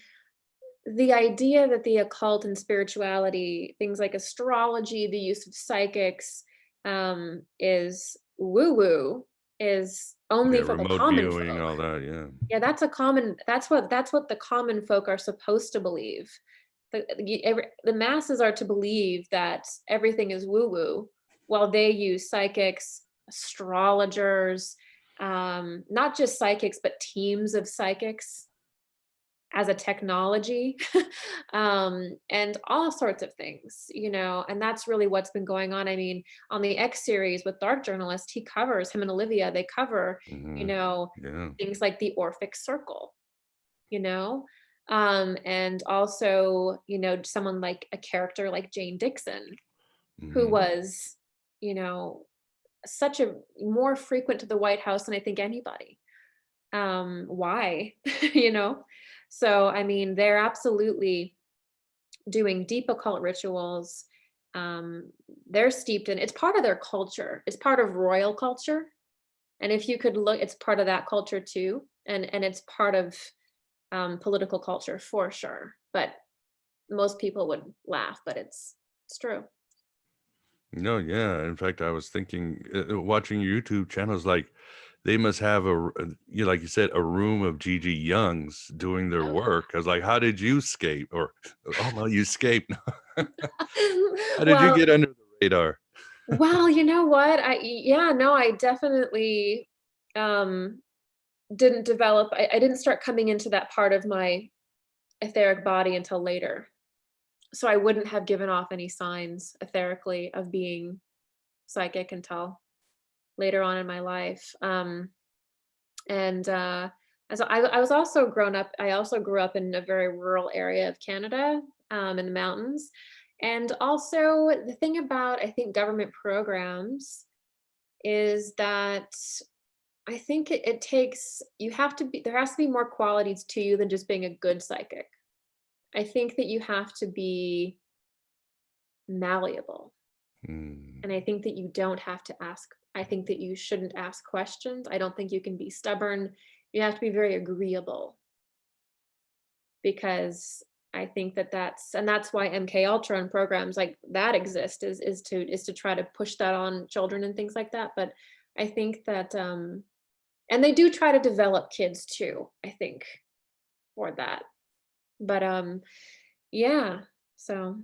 Speaker 3: the idea that the occult and spirituality, things like astrology, the use of psychics, is woo-woo, is
Speaker 1: Yeah,
Speaker 3: only for the
Speaker 1: remote
Speaker 3: common
Speaker 1: viewing,
Speaker 3: folk.
Speaker 1: all that, yeah.
Speaker 3: Yeah, that's what the common folk are supposed to believe. The masses are to believe that everything is woo-woo, while they use psychics, astrologers, not just psychics, but teams of psychics as a technology, and all sorts of things, and that's really what's been going on. I mean, on the X series with Dark Journalist, him and Olivia, they cover, you
Speaker 1: Mhm.
Speaker 3: know,
Speaker 1: Yeah.
Speaker 3: things like the Orphic Circle, you know, and also, someone like a character like Jane Dixon, who
Speaker 1: Mhm.
Speaker 3: was, you know, such a more frequent to the White House than I think anybody. Why? you know? So, I mean, they're absolutely doing deep occult rituals. Um, they're steeped in it's part of their culture. It's part of royal culture. And if you could look, it's part of that culture too. And it's part of political culture for sure. But most people would laugh, but it's true.
Speaker 1: No, yeah. In fact, I was thinking, watching YouTube channels, like they must have like you said, a room of Gigi Youngs doing their
Speaker 3: Oh
Speaker 1: work. I was like, how did you escape? Or, oh no, you escaped. How did you
Speaker 3: well,
Speaker 1: get under the radar?
Speaker 3: well, you know what? Yeah, no, I definitely um didn't develop I didn't start coming into that part of my etheric body until later. So I wouldn't have given off any signs etherically of being psychic until later on in my life. And as I was also grown up, I also grew up in a very rural area of Canada, in the mountains. And also the thing about I think government programs is that I think it takes you have to be there has to be more qualities to you than just being a good psychic. I think that you have to be malleable.
Speaker 1: Hmm.
Speaker 3: And I think that you don't have to ask I think that you shouldn't ask questions. I don't think you can be stubborn. You have to be very agreeable because I think that that's why MK Ultra and programs like that exist is to try to push that on children and things like that. But I think that and they do try to develop kids too, I think, for that. But yeah, so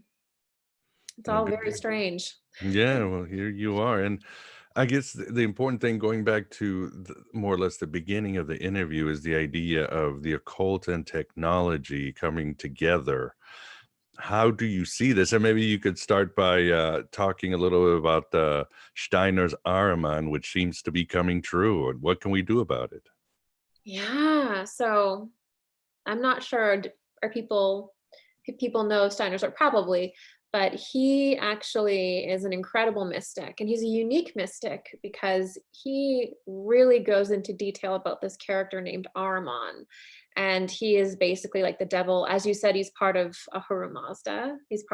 Speaker 3: it's
Speaker 1: Well,
Speaker 3: all
Speaker 1: good.
Speaker 3: very strange.
Speaker 1: Yeah, well, here you are. And I guess the important thing, going back to more or less the beginning of the interview, is the idea of the occult and technology coming together. How do you see this? And maybe you could start by talking a little bit about Steiner's Ahriman, which seems to be coming true. And what can we do about it?
Speaker 3: Yeah, so I'm not sure are people if people know Steiner's art probably, but he actually is an incredible mystic and he's a unique mystic because he really goes into detail about this character named Ahriman. And he is basically like the devil. As you said, he's part of Ahura Mazda. He's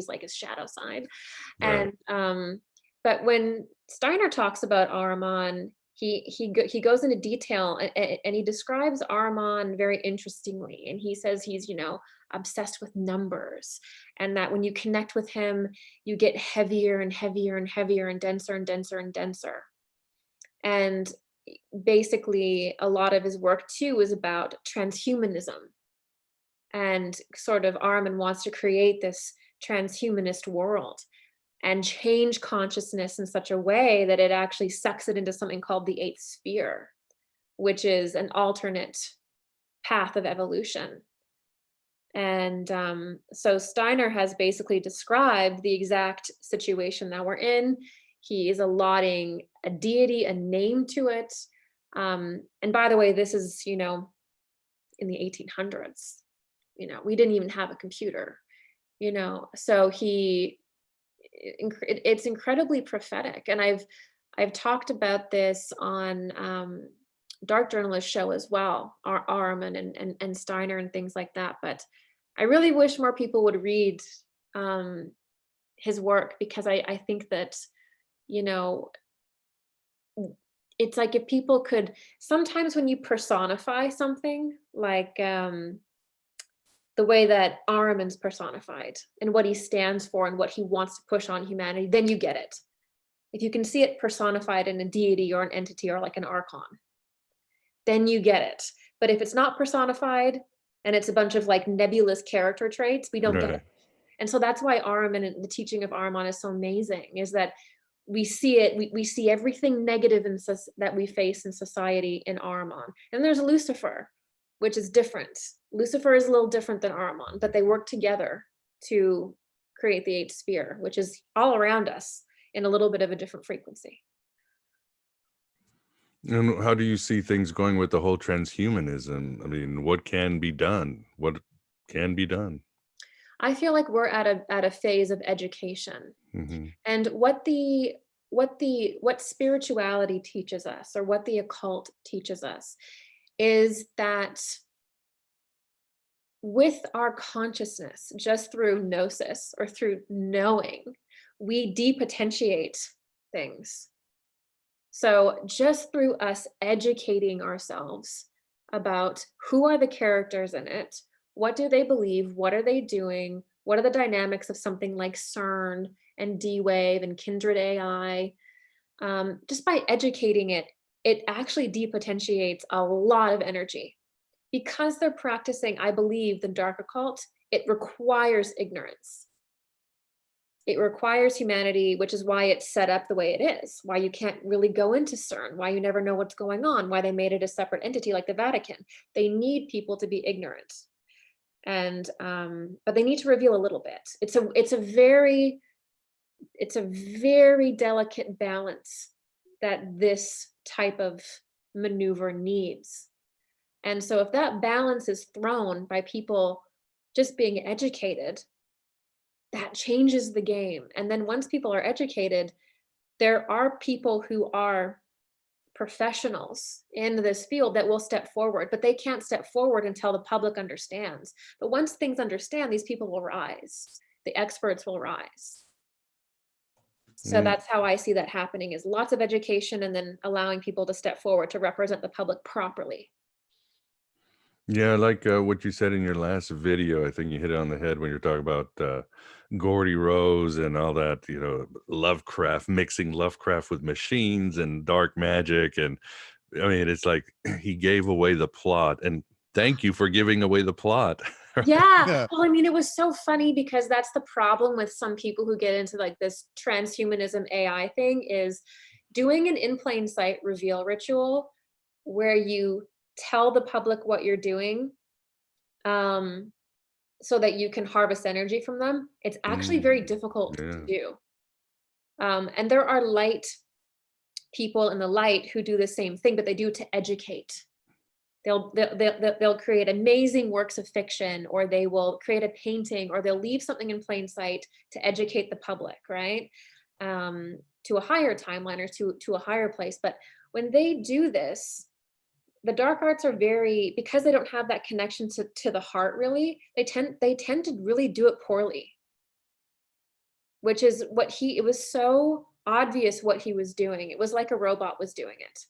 Speaker 3: like his shadow side.
Speaker 1: Right.
Speaker 3: And but when Steiner talks about Ahriman, he goes into detail and he describes Ahriman very interestingly. And he says he's obsessed with numbers, and that when you connect with him, you get heavier and heavier and heavier and denser and denser and denser. And basically, a lot of his work too is about transhumanism, and sort of Ahriman wants to create this transhumanist world and change consciousness in such a way that it actually sucks it into something called the eighth sphere, which is an alternate path of evolution. And so Steiner has basically described the exact situation that we're in. He is allotting a deity, a name to it. And by the way, this is, in the 1800s. We didn't even have a computer, so it's incredibly prophetic. And I've talked about this on Dark Journalist show as well, Ahriman and Steiner and things like that. But I really wish more people would read his work, because I think that, it's like if people could, sometimes when you personify something, like the way that Ahriman's personified and what he stands for and what he wants to push on humanity, then you get it. If you can see it personified in a deity or an entity or like an archon, then you get it. But if it's not personified and it's a bunch of like nebulous character traits, we don't get it. And so that's why Ahriman and the teaching of Ahriman is so amazing, is that we see it, we see everything negative that we face in society in Ahriman. And there's Lucifer, which is different. Lucifer is a little different than Ahriman, but they work together to create the eighth sphere, which is all around us in a little bit of a different frequency.
Speaker 1: And how do you see things going with the whole transhumanism? I mean, what can be done? What can be done?
Speaker 3: I feel like we're at a phase of education.
Speaker 1: Mm-hmm.
Speaker 3: And what spirituality teaches us, or what the occult teaches us, is that with our consciousness, just through gnosis or through knowing, we depotentiate things. So just through us educating ourselves about who are the characters in it, what do they believe, what are they doing, what are the dynamics of something like CERN and D-Wave and Kindred AI, just by educating it, it actually depotentiates a lot of energy. Because they're practicing, I believe, the dark occult, it requires ignorance. It requires humanity, which is why it's set up the way it is, why you can't really go into CERN, why you never know what's going on, why they made it a separate entity like the Vatican. They need people to be ignorant. And but they need to reveal a little bit. It's a very delicate balance that this type of maneuver needs. And so if that balance is thrown by people just being educated, that changes the game. And then once people are educated, there are people who are professionals in this field that will step forward, but they can't step forward until the public understands. But once things understand, these people will rise. The experts will rise. So that's how I see that happening, is lots of education and then allowing people to step forward to represent the public properly.
Speaker 1: Yeah, I like what you said in your last video. I think you hit it on the head when you're talking about Gordy Rose and all that, Lovecraft, mixing Lovecraft with machines and dark magic. And I mean, it's like he gave away the plot. And thank you for giving away the plot.
Speaker 3: Yeah. Well, I mean, it was so funny, because that's the problem with some people who get into like this transhumanism AI thing, is doing an in plain sight reveal ritual where you tell the public what you're doing, so that you can harvest energy from them. It's actually very difficult to do. And there are light people in the light who do the same thing, but they do it to educate. They'll create amazing works of fiction, or they will create a painting, or they'll leave something in plain sight to educate the public, right? To a higher timeline, or to a higher place. But when they do this, the dark arts are because they don't have that connection to the heart, really, they tend to really do it poorly. Which is it was so obvious what he was doing. It was like a robot was doing it.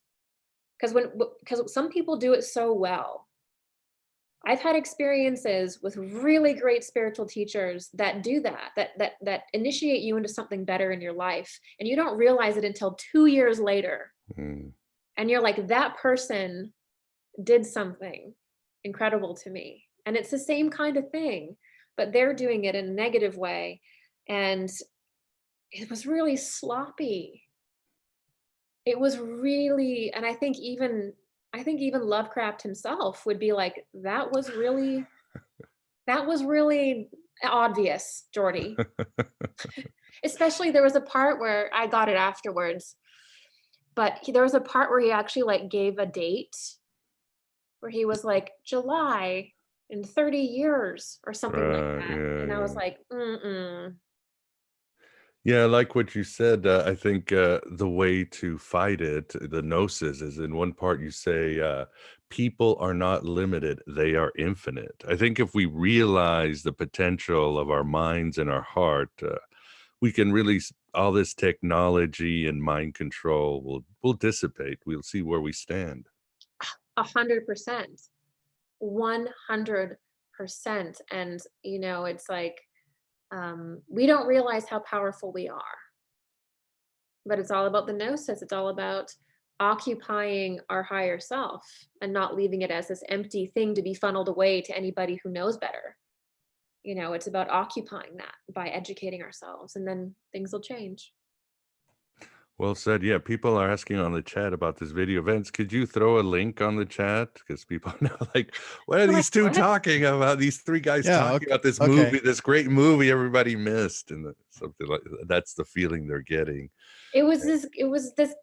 Speaker 3: Because some people do it so well. I've had experiences with really great spiritual teachers that do that initiate you into something better in your life, and you don't realize it until 2 years later. And you're like, that person did something incredible to me. And it's the same kind of thing, but they're doing it in a negative way. And it was really sloppy. It was really, and I think even Lovecraft himself would be like, that was really That was really obvious, Jordy. Especially there was a part where I got it afterwards, but there was a part where he actually like gave a date where he was like July in 30 years or something like
Speaker 1: Right,
Speaker 3: that.
Speaker 1: yeah,
Speaker 3: And I was
Speaker 1: yeah.
Speaker 3: like, mm-mm.
Speaker 1: Yeah, I like what you said. I think the way to fight it, the gnosis, is in one part you say, people are not limited, they are infinite. I think if we realize the potential of our minds and our heart, we can really, all this technology and mind control will dissipate. We'll see where we stand.
Speaker 3: 100%. 100%. And, it's like, we don't realize how powerful we are, but it's all about the gnosis. It's all about occupying our higher self and not leaving it as this empty thing to be funneled away to anybody who knows better. It's about occupying that by educating ourselves, and then things will change.
Speaker 1: Well said. Yeah, people are asking on the chat about this video. Vince, could you throw a link on the chat? Because people know, like, what are
Speaker 3: They're like,
Speaker 1: these two
Speaker 3: what?
Speaker 1: talking about? These three guys
Speaker 2: Yeah.
Speaker 1: talking
Speaker 2: Okay.
Speaker 1: about this
Speaker 2: Okay.
Speaker 1: movie, this great movie everybody missed, and something like that. That's the feeling they're getting.
Speaker 3: It was this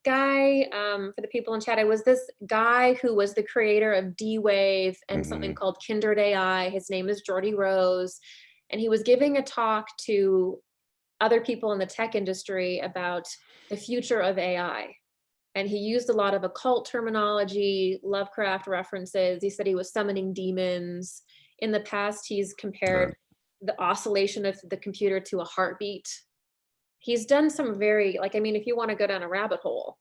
Speaker 3: guy, for the people in chat, it was this guy who was the creator of D-Wave and something
Speaker 1: Mhm.
Speaker 3: called Kindred AI. His name is Jordy Rose. And he was giving a talk to other people in the tech industry about the future of AI. And he used a lot of occult terminology, Lovecraft references. He said he was summoning demons. In the past, he's compared the oscillation of the computer to a heartbeat. He's done some very, like, I mean, if you want to go down a rabbit hole,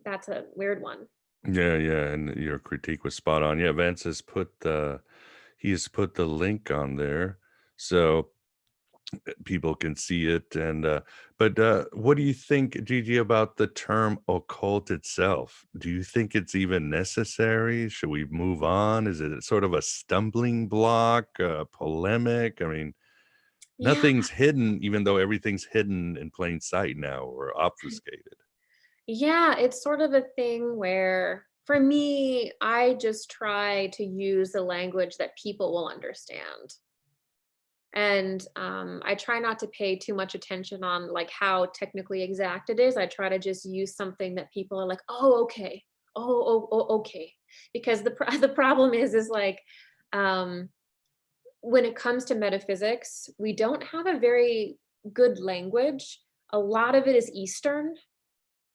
Speaker 3: that's a weird one.
Speaker 1: Yeah, yeah, and your critique was spot on. Yeah, Vance has put the link on there, so people can see it. And but what do you think, Gigi, about the term occult itself? Do you think it's even necessary? Should we move on? Is it sort of a stumbling block, polemic? I mean,
Speaker 3: Yeah,
Speaker 1: nothing's hidden, even though everything's hidden in plain sight now or obfuscated.
Speaker 3: yeah, it's sort of a thing where for me, I just try to use the language that people will understand. And I try not to pay too much attention on like how technically exact it is. I try to just use something that people are like, oh, okay. Okay. Because the problem is like, um, when it comes to metaphysics, we don't have a very good language. A lot of it is Eastern,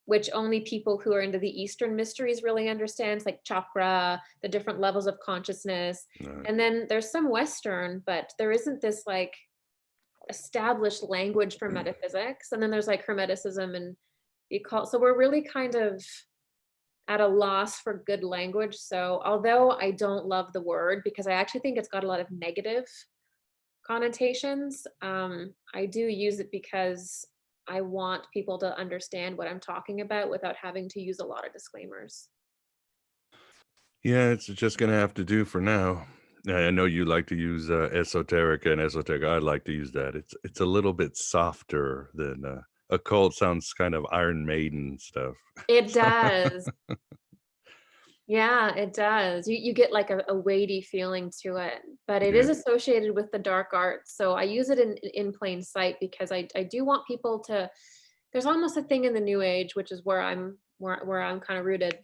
Speaker 3: which only people who are into the Eastern mysteries really understands, like chakra, the different levels of consciousness.
Speaker 1: Uh,
Speaker 3: And then there's some Western, but there isn't this like established language for metaphysics. And then there's like Hermeticism and the occult. So we're really kind of at a loss for good language. So although I don't love the word because I actually think it's got a lot of negative connotations, I do use it because I want people to understand what I'm talking about without having to use a lot of disclaimers.
Speaker 1: yeah, it's just gonna have to do for now. I know you like to use esoterica and esoteric. I like to use that. It's a little bit softer than occult. Sounds kind of Iron Maiden stuff.
Speaker 3: It
Speaker 1: So,
Speaker 3: does. Yeah, it does. You get like a weighty feeling to it, but it
Speaker 1: yeah.
Speaker 3: is associated with the dark arts. So I use it in plain sight because I do want people to, there's almost a thing in the new age, which is where I'm kind of rooted,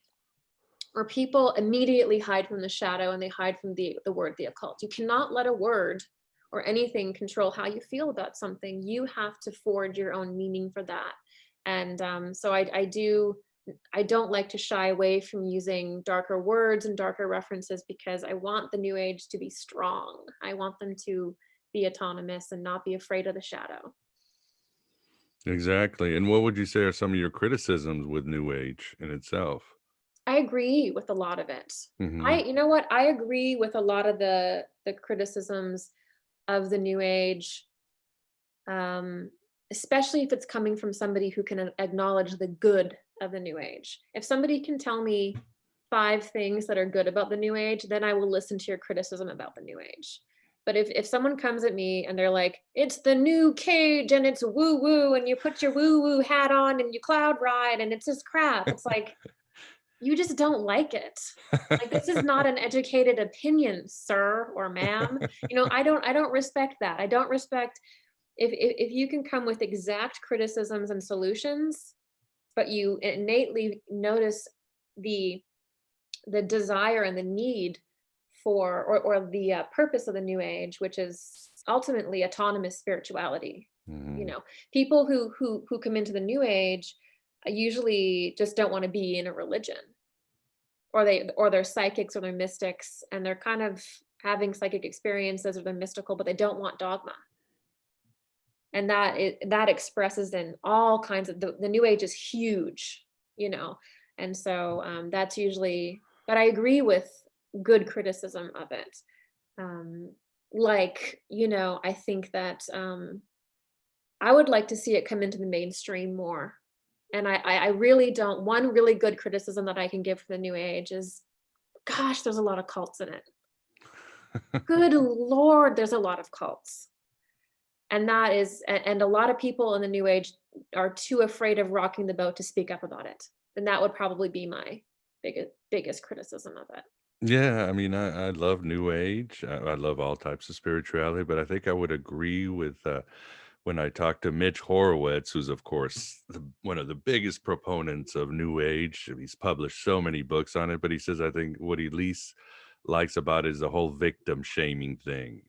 Speaker 3: where people immediately hide from the shadow and they hide from the word the occult. You cannot let a word or anything control how you feel about something. You have to forge your own meaning for that. And so I don't like to shy away from using darker words and darker references because I want the new age to be strong. I want them to be autonomous and not be afraid of the shadow.
Speaker 1: Exactly. And what would you say are some of your criticisms with New Age in itself?
Speaker 3: I agree with a lot of it.
Speaker 1: Hmm.
Speaker 3: You know what? I agree with a lot of the criticisms of the new age, um, especially if it's coming from somebody who can acknowledge the good of the new age. If somebody can tell me 5 things that are good about the new age, then I will listen to your criticism about the new age. But if someone comes at me and they're like, it's the new cage and it's woo woo and you put your woo woo hat on and you cloud ride and it's just crap, it's like, you just don't like it. Like, this is not an educated opinion, sir or ma'am. I don't respect that. I don't respect if you can come with exact criticisms and solutions, but you innately notice the desire and the need for, or the purpose of the new age, which is ultimately autonomous spirituality.
Speaker 1: Mhm.
Speaker 3: People who come into the new age usually just don't want to be in a religion, or they're psychics or they're mystics, and they're kind of having psychic experiences, or they're mystical, but they don't want dogma. And that expresses in all kinds of, the new age is huge, and so that's usually, but I agree with good criticism of it. Like, I think that I would like to see it come into the mainstream more. And I really don't. One really good criticism that I can give for the new age is, gosh, there's a lot of cults in it. Good Lord, there's a lot of cults. And and a lot of people in the new age are too afraid of rocking the boat to speak up about it. And that would probably be my biggest criticism of it.
Speaker 1: Yeah, I mean, I love New Age. I love all types of spirituality, but I think I would agree with when I talked to Mitch Horowitz, who's, of course, one of the biggest proponents of New Age. He's published so many books on it, but he says, I think what he least likes about it is the whole victim shaming thing.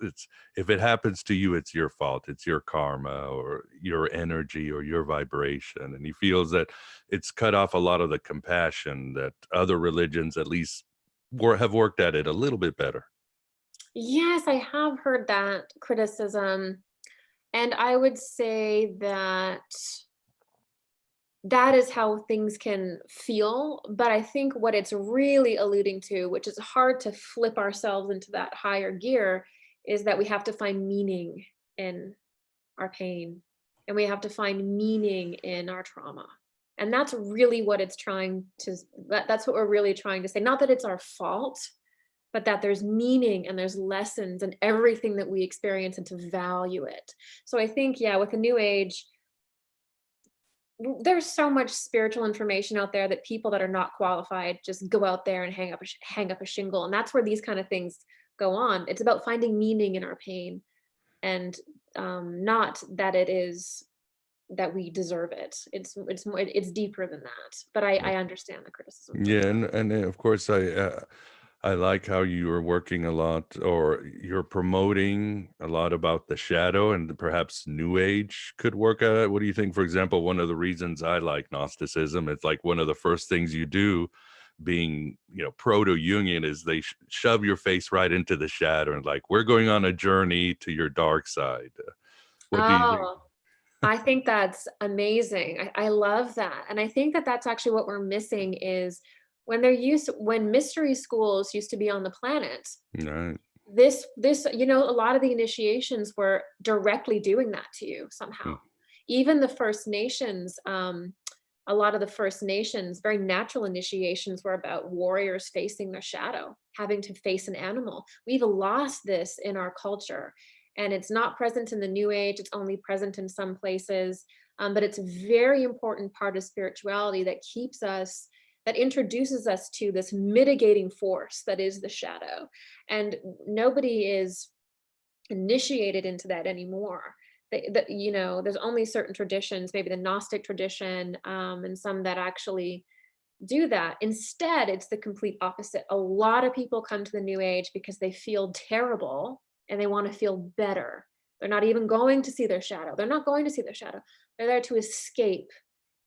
Speaker 1: It's, if it happens to you, it's your fault. It's your karma or your energy or your vibration. And he feels that it's cut off a lot of the compassion that other religions at least have worked at it a little bit better.
Speaker 3: Yes, I have heard that criticism. And I would say that that is how things can feel. But I think what it's really alluding to, which is hard to flip ourselves into that higher gear, is that we have to find meaning in our pain, and we have to find meaning in our trauma. And that's really what it's trying to, that's what we're really trying to say. Not that it's our fault, but that there's meaning and there's lessons in everything that we experience, and to value it. So I think, yeah, with the new age, there's so much spiritual information out there that people that are not qualified just go out there and hang up a shingle. And that's where these kind of things go on. It's about finding meaning in our pain, and not that it is that we deserve it. It's more, it's deeper than that. But I understand the criticism for
Speaker 1: Yeah,
Speaker 3: sure.
Speaker 1: and of course, I like how you are working a lot, or you're promoting a lot about the shadow, and perhaps New Age could work at it. What do you think? For example, one of the reasons I like Gnosticism, it's like one of the first things you do, being proto-Jungian, is they shove your face right into the shadow and like, we're going on a journey to your dark side. What do you think?
Speaker 3: Oh, I think that's amazing. I love that. And I think that that's actually what we're missing, is when mystery schools used to be on the planet,
Speaker 1: Right.
Speaker 3: this a lot of the initiations were directly doing that to you somehow.
Speaker 1: Hmm.
Speaker 3: Even the First Nations, a lot of the First Nations, very natural initiations were about warriors facing their shadow, having to face an animal. We've lost this in our culture, and it's not present in the new age. It's only present in some places, but it's a very important part of spirituality that introduces us to this mitigating force that is the shadow. And nobody is initiated into that anymore. There's only certain traditions, maybe the Gnostic tradition, and some that actually do that. Instead, it's the complete opposite. A lot of people come to the new age because they feel terrible and they want to feel better. They're not even going to see their shadow. They're not going to see their shadow. They're there to escape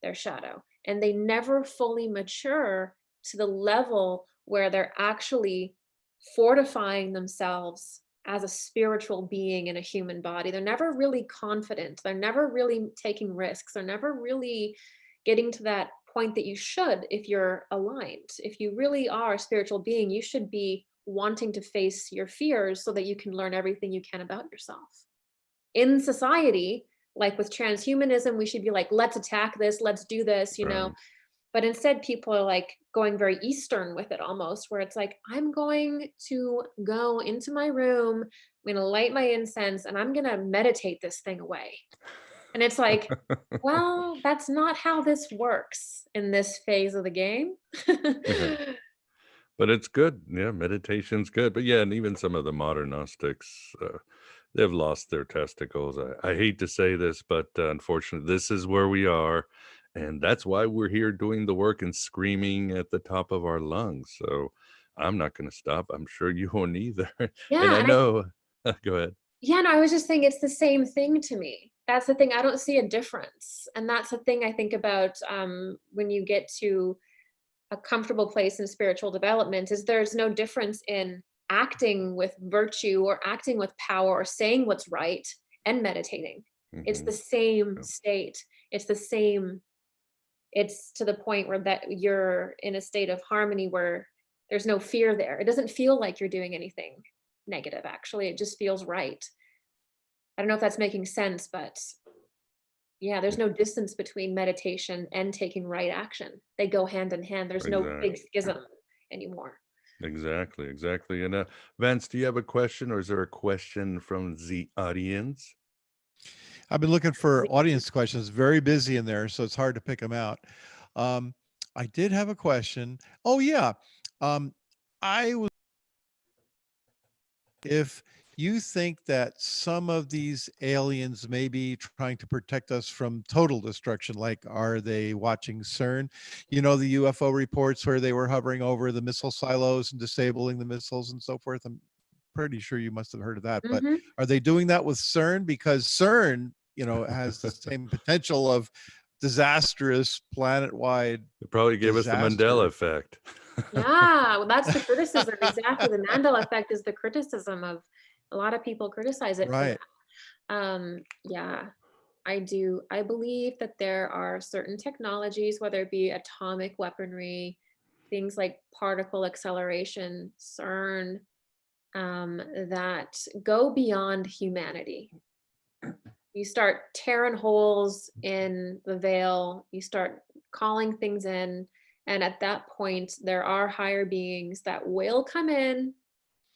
Speaker 3: their shadow. And they never fully mature to the level where they're actually fortifying themselves as a spiritual being in a human body. They're never really confident. They're never really taking risks. They're never really getting to that point that you should, if you're aligned. If you really are a spiritual being, you should be wanting to face your fears so that you can learn everything you can about yourself. In society, like with transhumanism, we should be like, let's attack this, let's do this,
Speaker 1: Right.
Speaker 3: But instead, people are like going very Eastern with it almost, where it's like, I'm going to go into my room, I'm going to light my incense, and I'm going to meditate this thing away. And it's like, well, that's not how this works in this phase of the game.
Speaker 1: Yeah. But it's good. Yeah, meditation's good. But yeah, and even some of the modern Gnostics, they've lost their testicles. I hate to say this, but unfortunately, this is where we are. And that's why we're here doing the work and screaming at the top of our lungs. So I'm not going to stop. I'm sure you won't either. And
Speaker 3: Yeah,
Speaker 1: I
Speaker 3: and I
Speaker 1: know, go ahead.
Speaker 3: yeah, no, I was just saying it's the same thing to me. That's the thing, I don't see a difference, and that's the thing I think about, when you get to a comfortable place in spiritual development, is there's no difference in acting with virtue or acting with power or saying what's right and meditating. It's the
Speaker 1: Hmm.
Speaker 3: same state. It's the same, it's to the point where that you're in a state of harmony where there's no fear there. It doesn't feel like you're doing anything negative, actually. It just feels right. I don't know if that's making sense, but yeah, there's no distance between meditation and taking right action. They go hand in hand. There's no big
Speaker 1: Exactly.
Speaker 3: schism anymore.
Speaker 1: Exactly. Exactly. And Vance, do you have a question or is there a question from the audience?
Speaker 2: I've been looking for audience questions, very busy in there, so it's hard to pick them out. Um, I did have a question. Oh, yeah. Um, I was, if you think that some of these aliens may be trying to protect us from total destruction, like are they watching CERN? You know, the UFO reports where they were hovering over the missile silos and disabling the missiles and so forth. I'm pretty sure you must have heard of that. But
Speaker 3: Mhm.
Speaker 2: are they doing that with CERN? Because CERN, you know, has the same potential of disastrous planet-wide
Speaker 1: It probably gave us the Mandela
Speaker 2: disaster.
Speaker 1: effect.
Speaker 3: Yeah, well, that's the criticism, exactly. The Mandela effect is the criticism of a lot of people criticize it for
Speaker 2: Right.
Speaker 3: that. Yeah, I do. I believe that there are certain technologies, whether it be atomic weaponry, things like particle acceleration, CERN, that go beyond humanity. You start tearing holes in the veil, you start calling things in, and at that point, there are higher beings that will come in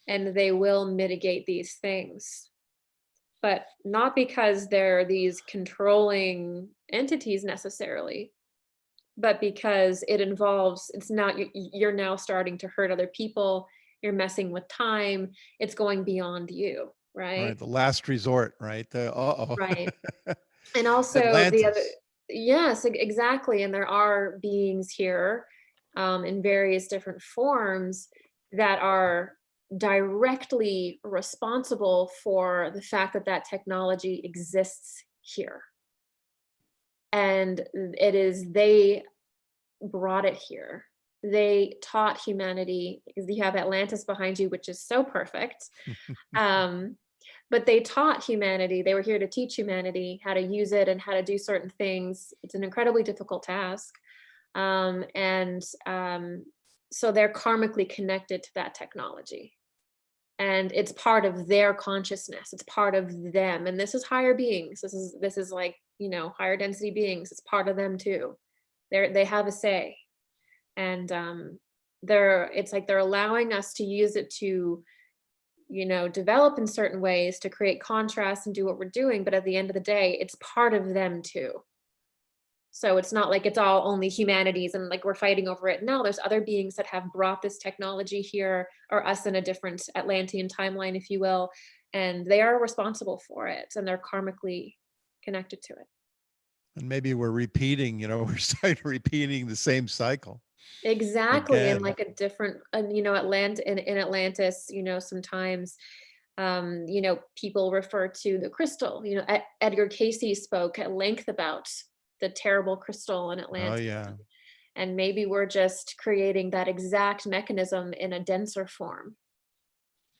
Speaker 3: and they will mitigate these things. But not because they're these controlling entities necessarily, but because it involves, it's not, you're now starting to hurt other people, you're messing with time, it's going beyond you,
Speaker 2: Right.
Speaker 3: right?
Speaker 2: The last resort, right? The
Speaker 3: Right.
Speaker 2: uh-oh.
Speaker 3: And also the other,
Speaker 2: Atlantis.
Speaker 3: yes, exactly. And there are beings here, in various different forms that are directly responsible for the fact that that technology exists here. And it is, they brought it here. They taught humanity, because you have Atlantis behind you, which is so perfect. Um, but they taught humanity, they were here to teach humanity how to use it and how to do certain things. It's an incredibly difficult task. And so they're karmically connected to that technology. And it's part of their consciousness. It's part of them. And this is higher beings. This is like, you know, higher density beings. It's part of them too. They have a say. And it's like they're allowing us to use it to, you know, develop in certain ways to create contrast and do what we're doing, but at the end of the day, it's part of them too. So it's not like it's all only humanities and like we're fighting over it. No, there's other beings that have brought this technology here, or us in a different Atlantean timeline, if you will, and they are responsible for it and they're karmically connected to it.
Speaker 2: And maybe we're repeating, you know, we're starting repeating the same cycle
Speaker 3: Exactly, and
Speaker 2: again.
Speaker 3: like a different, you know, in Atlantis, you know, sometimes, you know, people refer to the crystal. You know, Edgar Casey spoke at length about the terrible crystal in
Speaker 2: Oh,
Speaker 3: Atlantis,
Speaker 2: yeah.
Speaker 3: and maybe we're just creating that exact mechanism in a denser form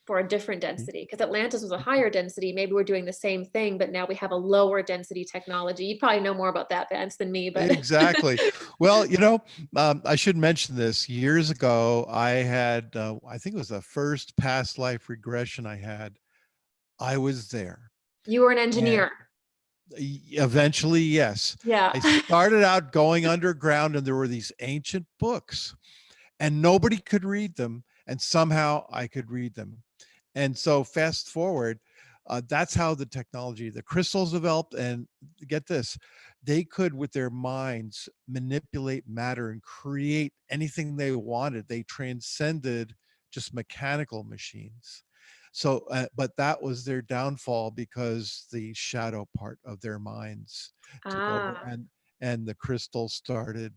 Speaker 3: for a different density. Because Atlantis was a higher density. Maybe we're doing the same thing, but now we have a lower density technology. You probably know more about that, Vance, than me, but
Speaker 2: Exactly. Well, you know, I should mention this. Years ago, I had, I think it was the first past life regression I had. I was there.
Speaker 3: you were an
Speaker 2: And
Speaker 3: engineer.
Speaker 2: eventually, yes.
Speaker 3: Yeah.
Speaker 2: I started out going underground, and there were these ancient books, and nobody could read them. And somehow I could read them. And so, fast forward, That's how the technology, the crystals developed. And get this, they could, with their minds, manipulate matter and create anything they wanted. They transcended just mechanical machines. So, but that was their downfall because the shadow part of their minds took over,
Speaker 3: Ah,
Speaker 2: and the crystal started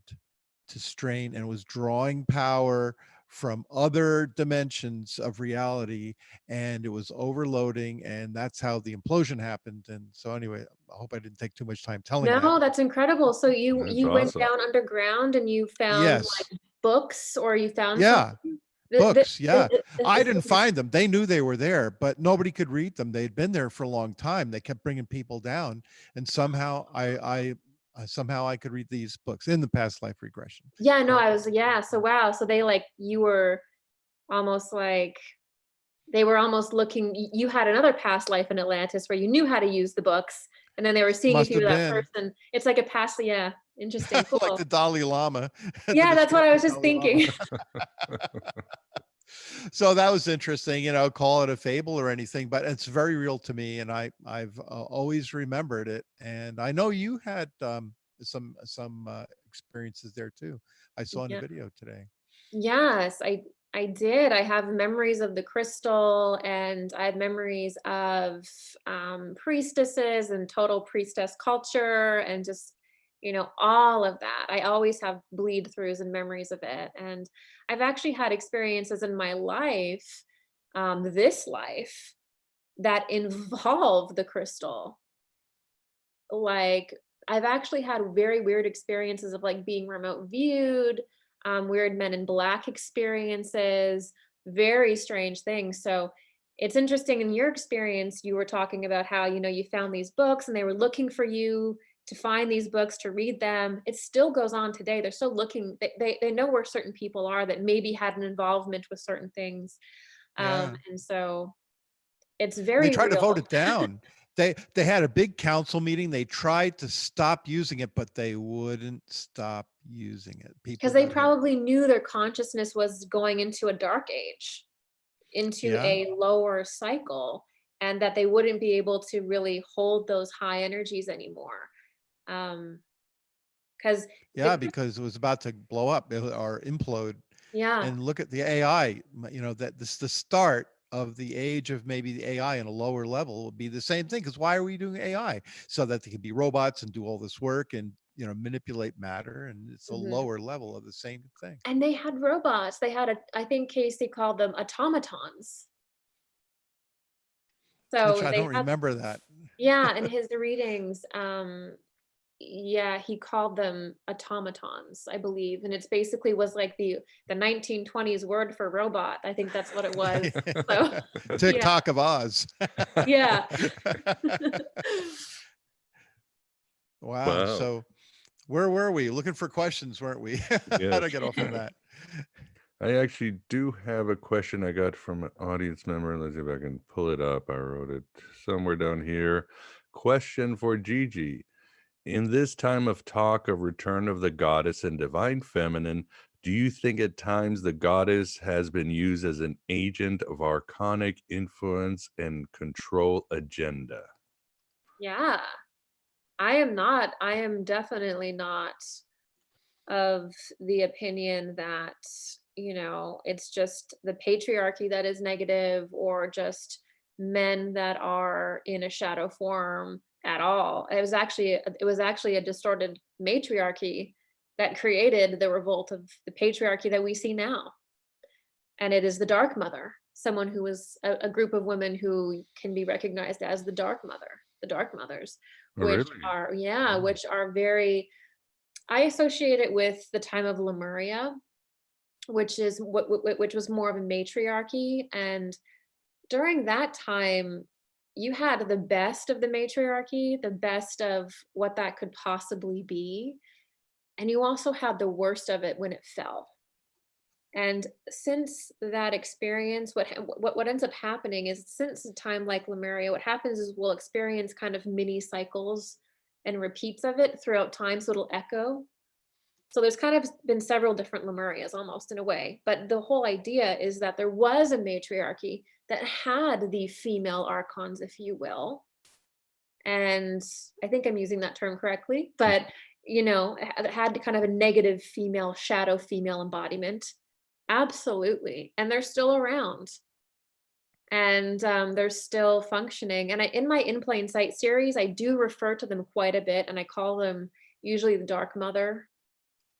Speaker 2: to strain and was drawing power from other dimensions of reality, and it was overloading, and that's how the implosion happened. And so anyway, I hope I didn't take too much time telling that.
Speaker 3: no, that's incredible. So you
Speaker 1: That's
Speaker 3: you went
Speaker 1: awesome.
Speaker 3: down underground and you found
Speaker 2: Yes.
Speaker 3: like books, or you found
Speaker 2: Yeah.
Speaker 3: something?
Speaker 2: Books, yeah. I
Speaker 3: This
Speaker 2: didn't
Speaker 3: is
Speaker 2: find them. They knew they were there, but nobody could read them. They'd been there for a long time. They kept bringing people down, and somehow I could read these books in the past life regression.
Speaker 3: yeah, no,
Speaker 2: So
Speaker 3: I was, yeah. So wow. So they like, you were almost like, they were almost looking, you had another past life in Atlantis where you knew how to use the books, and then they were seeing you
Speaker 2: must
Speaker 3: through
Speaker 2: have
Speaker 3: that
Speaker 2: been
Speaker 3: person. It's like a past, yeah, interesting,
Speaker 2: like
Speaker 3: cool.
Speaker 2: the Dalai Lama, the
Speaker 3: Yeah, that's what I
Speaker 2: disconnected
Speaker 3: was just
Speaker 2: Dalai Lama.
Speaker 3: thinking.
Speaker 2: So that was interesting, call it a fable or anything, but it's very real to me, and I've always remembered it. And I know you had some experiences there too. I saw in the
Speaker 3: Yeah.
Speaker 2: video today.
Speaker 3: Yes, I did. I have memories of the crystal, and I have memories of priestesses and total priestess culture, and just, all of that. I always have bleed throughs and memories of it. And I've actually had experiences in my life, this life, that involve the crystal. Like, I've actually had very weird experiences of like being remote viewed, weird Men in Black experiences, very strange things. So it's interesting, in your experience, you were talking about how, you found these books and they were looking for you to find these books to read them. It still goes on today. They're still looking, they know where certain people are that maybe had an involvement with certain things.
Speaker 2: Yeah.
Speaker 3: And so it's
Speaker 2: They
Speaker 3: very
Speaker 2: tried to vote
Speaker 3: real.
Speaker 2: it down. They had a big council meeting. They tried to stop using it, but they wouldn't stop using it.
Speaker 3: Because
Speaker 2: People
Speaker 3: they
Speaker 2: got hooked.
Speaker 3: probably knew their consciousness was going into a dark age, into
Speaker 2: Yeah.
Speaker 3: a lower cycle, and that they wouldn't be able to really hold those high energies anymore. Because
Speaker 2: Yeah, because it was about to blow up or implode.
Speaker 3: yeah.
Speaker 2: And look at the AI, that this the start of the age of maybe the AI in a lower level will be the same thing. Because why are we doing AI? So that they can be robots and do all this work and manipulate matter, and it's a
Speaker 3: Mhm.
Speaker 2: lower level of the same thing.
Speaker 3: And they had robots. They had I think Casey called them automatons.
Speaker 2: Which
Speaker 3: So
Speaker 2: I
Speaker 3: they
Speaker 2: don't
Speaker 3: had,
Speaker 2: remember that.
Speaker 3: yeah, in his readings, yeah, he called them automatons, I believe, and it's basically was like the 1920s word for robot. I think that's what it was. So yeah,
Speaker 2: TikTok of Oz.
Speaker 3: yeah.
Speaker 2: Wow.
Speaker 1: Wow.
Speaker 2: So where were we? Looking for questions, weren't we? How
Speaker 1: Yes.
Speaker 2: to get off on that?
Speaker 1: I actually do have a question I got from an audience member. Let's see if I can pull it up. I wrote it somewhere down here. Question for Gigi. In this time of talk of return of the goddess and divine feminine, do you think at times the goddess has been used as an agent of archonic influence and control agenda?
Speaker 3: Yeah. I am definitely not of the opinion that, it's just the patriarchy that is negative, or just men that are in a shadow form at all. It was actually a distorted matriarchy that created the revolt of the patriarchy that we see now. And it is the dark mother, someone who was a group of women who can be recognized as the dark mother, the dark mothers,
Speaker 1: Oh,
Speaker 3: which
Speaker 1: really?
Speaker 3: are, yeah,
Speaker 1: Oh,
Speaker 3: which are very, I associate it with the time of Lemuria, which was more of a matriarchy. And during that time, you had the best of the matriarchy, the best of what that could possibly be, and you also had the worst of it when it fell. And since that experience, what ends up happening is, since a time like Lemuria, what happens is we'll experience kind of mini cycles and repeats of it throughout time, so it'll echo. So there's kind of been several different Lemurias almost in a way, but the whole idea is that there was a matriarchy that had the female archons, if you will. And I think I'm using that term correctly, but you know, it had kind of a negative female, shadow female embodiment. Absolutely. And they're still around. And they're still functioning. And in my In Plain Sight series, I do refer to them quite a bit, and I call them usually the Dark Mother.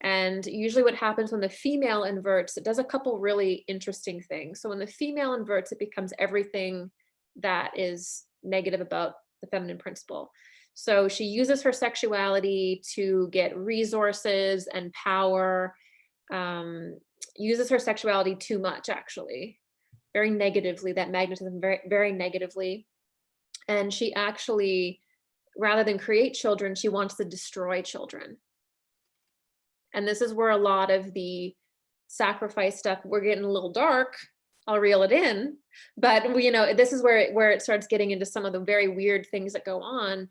Speaker 3: And usually what happens when the female inverts, it does a couple really interesting things. So when the female inverts, it becomes everything that is negative about the feminine principle. So she uses her sexuality to get resources and power, uses her sexuality too much, actually, very negatively, that magnetism very, very negatively. And she actually, rather than create children, she wants to destroy children. And this is where a lot of the sacrifice stuff, we're getting a little dark. I'll reel it in, but you know, this is where it starts getting into some of the very weird things that go on.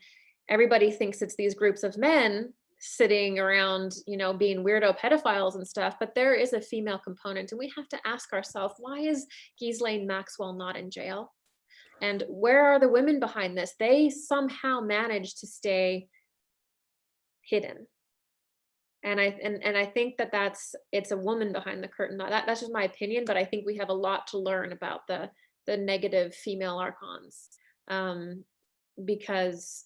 Speaker 3: Everybody thinks it's these groups of men sitting around, you know, being weirdo pedophiles and stuff, but there is a female component, and we have to ask ourselves, why is Ghislaine Maxwell not in jail? And where are the women behind this? They somehow managed to stay hidden. And I think that it's a woman behind the curtain. That's just my opinion, but I think we have a lot to learn about the negative female archons, because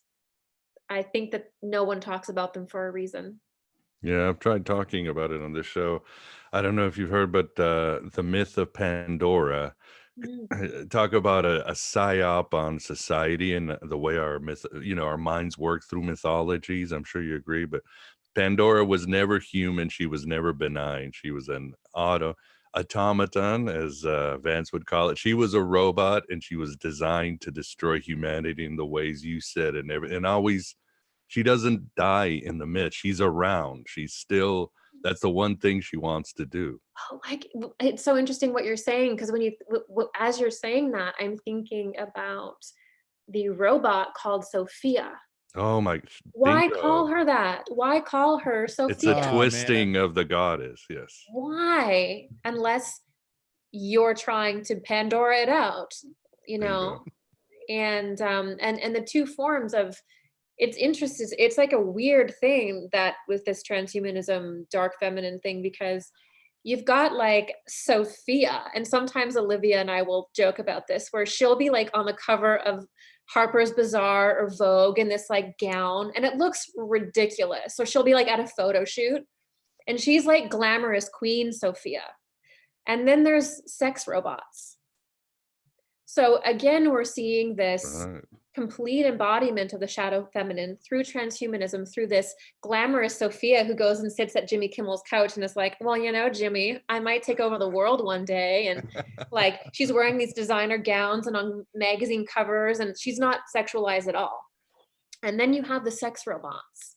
Speaker 3: I think that no one talks about them for a reason.
Speaker 1: Yeah, I've tried talking about it on this show. I don't know if you've heard, but the myth of Pandora. Talk about a psyop on society and the way our our minds work through mythologies. I'm sure you agree, but Pandora was never human. She was never benign. She was an automaton, as Vance would call it. She was a robot, and she was designed to destroy humanity in the ways you said, and always. She doesn't die in the myth. She's around. She's still. That's the one thing she wants to do.
Speaker 3: Oh, like it's so interesting what you're saying, because when you as you're saying that, I'm thinking about the robot called Sophia.
Speaker 1: Oh my!
Speaker 3: Why call her that? Why call her Sophia?
Speaker 1: It's a twisting of the goddess. Yes.
Speaker 3: Why? Unless you're trying to Pandora it out, you know. And the two forms of, it's interesting. It's like a weird thing that with this transhumanism, dark feminine thing, because you've got like Sophia, and sometimes Olivia and I will joke about this, where she'll be like on the cover of Harper's Bazaar or Vogue in this like gown, and it looks ridiculous. So she'll be like at a photo shoot, and she's like glamorous Queen Sophia. And then there's sex robots. So again, we're seeing this complete embodiment of the shadow feminine through transhumanism, through this glamorous Sophia who goes and sits at Jimmy Kimmel's couch and is like, well, you know, Jimmy, I might take over the world one day. And like, she's wearing these designer gowns and on magazine covers, and she's not sexualized at all. And then you have the sex robots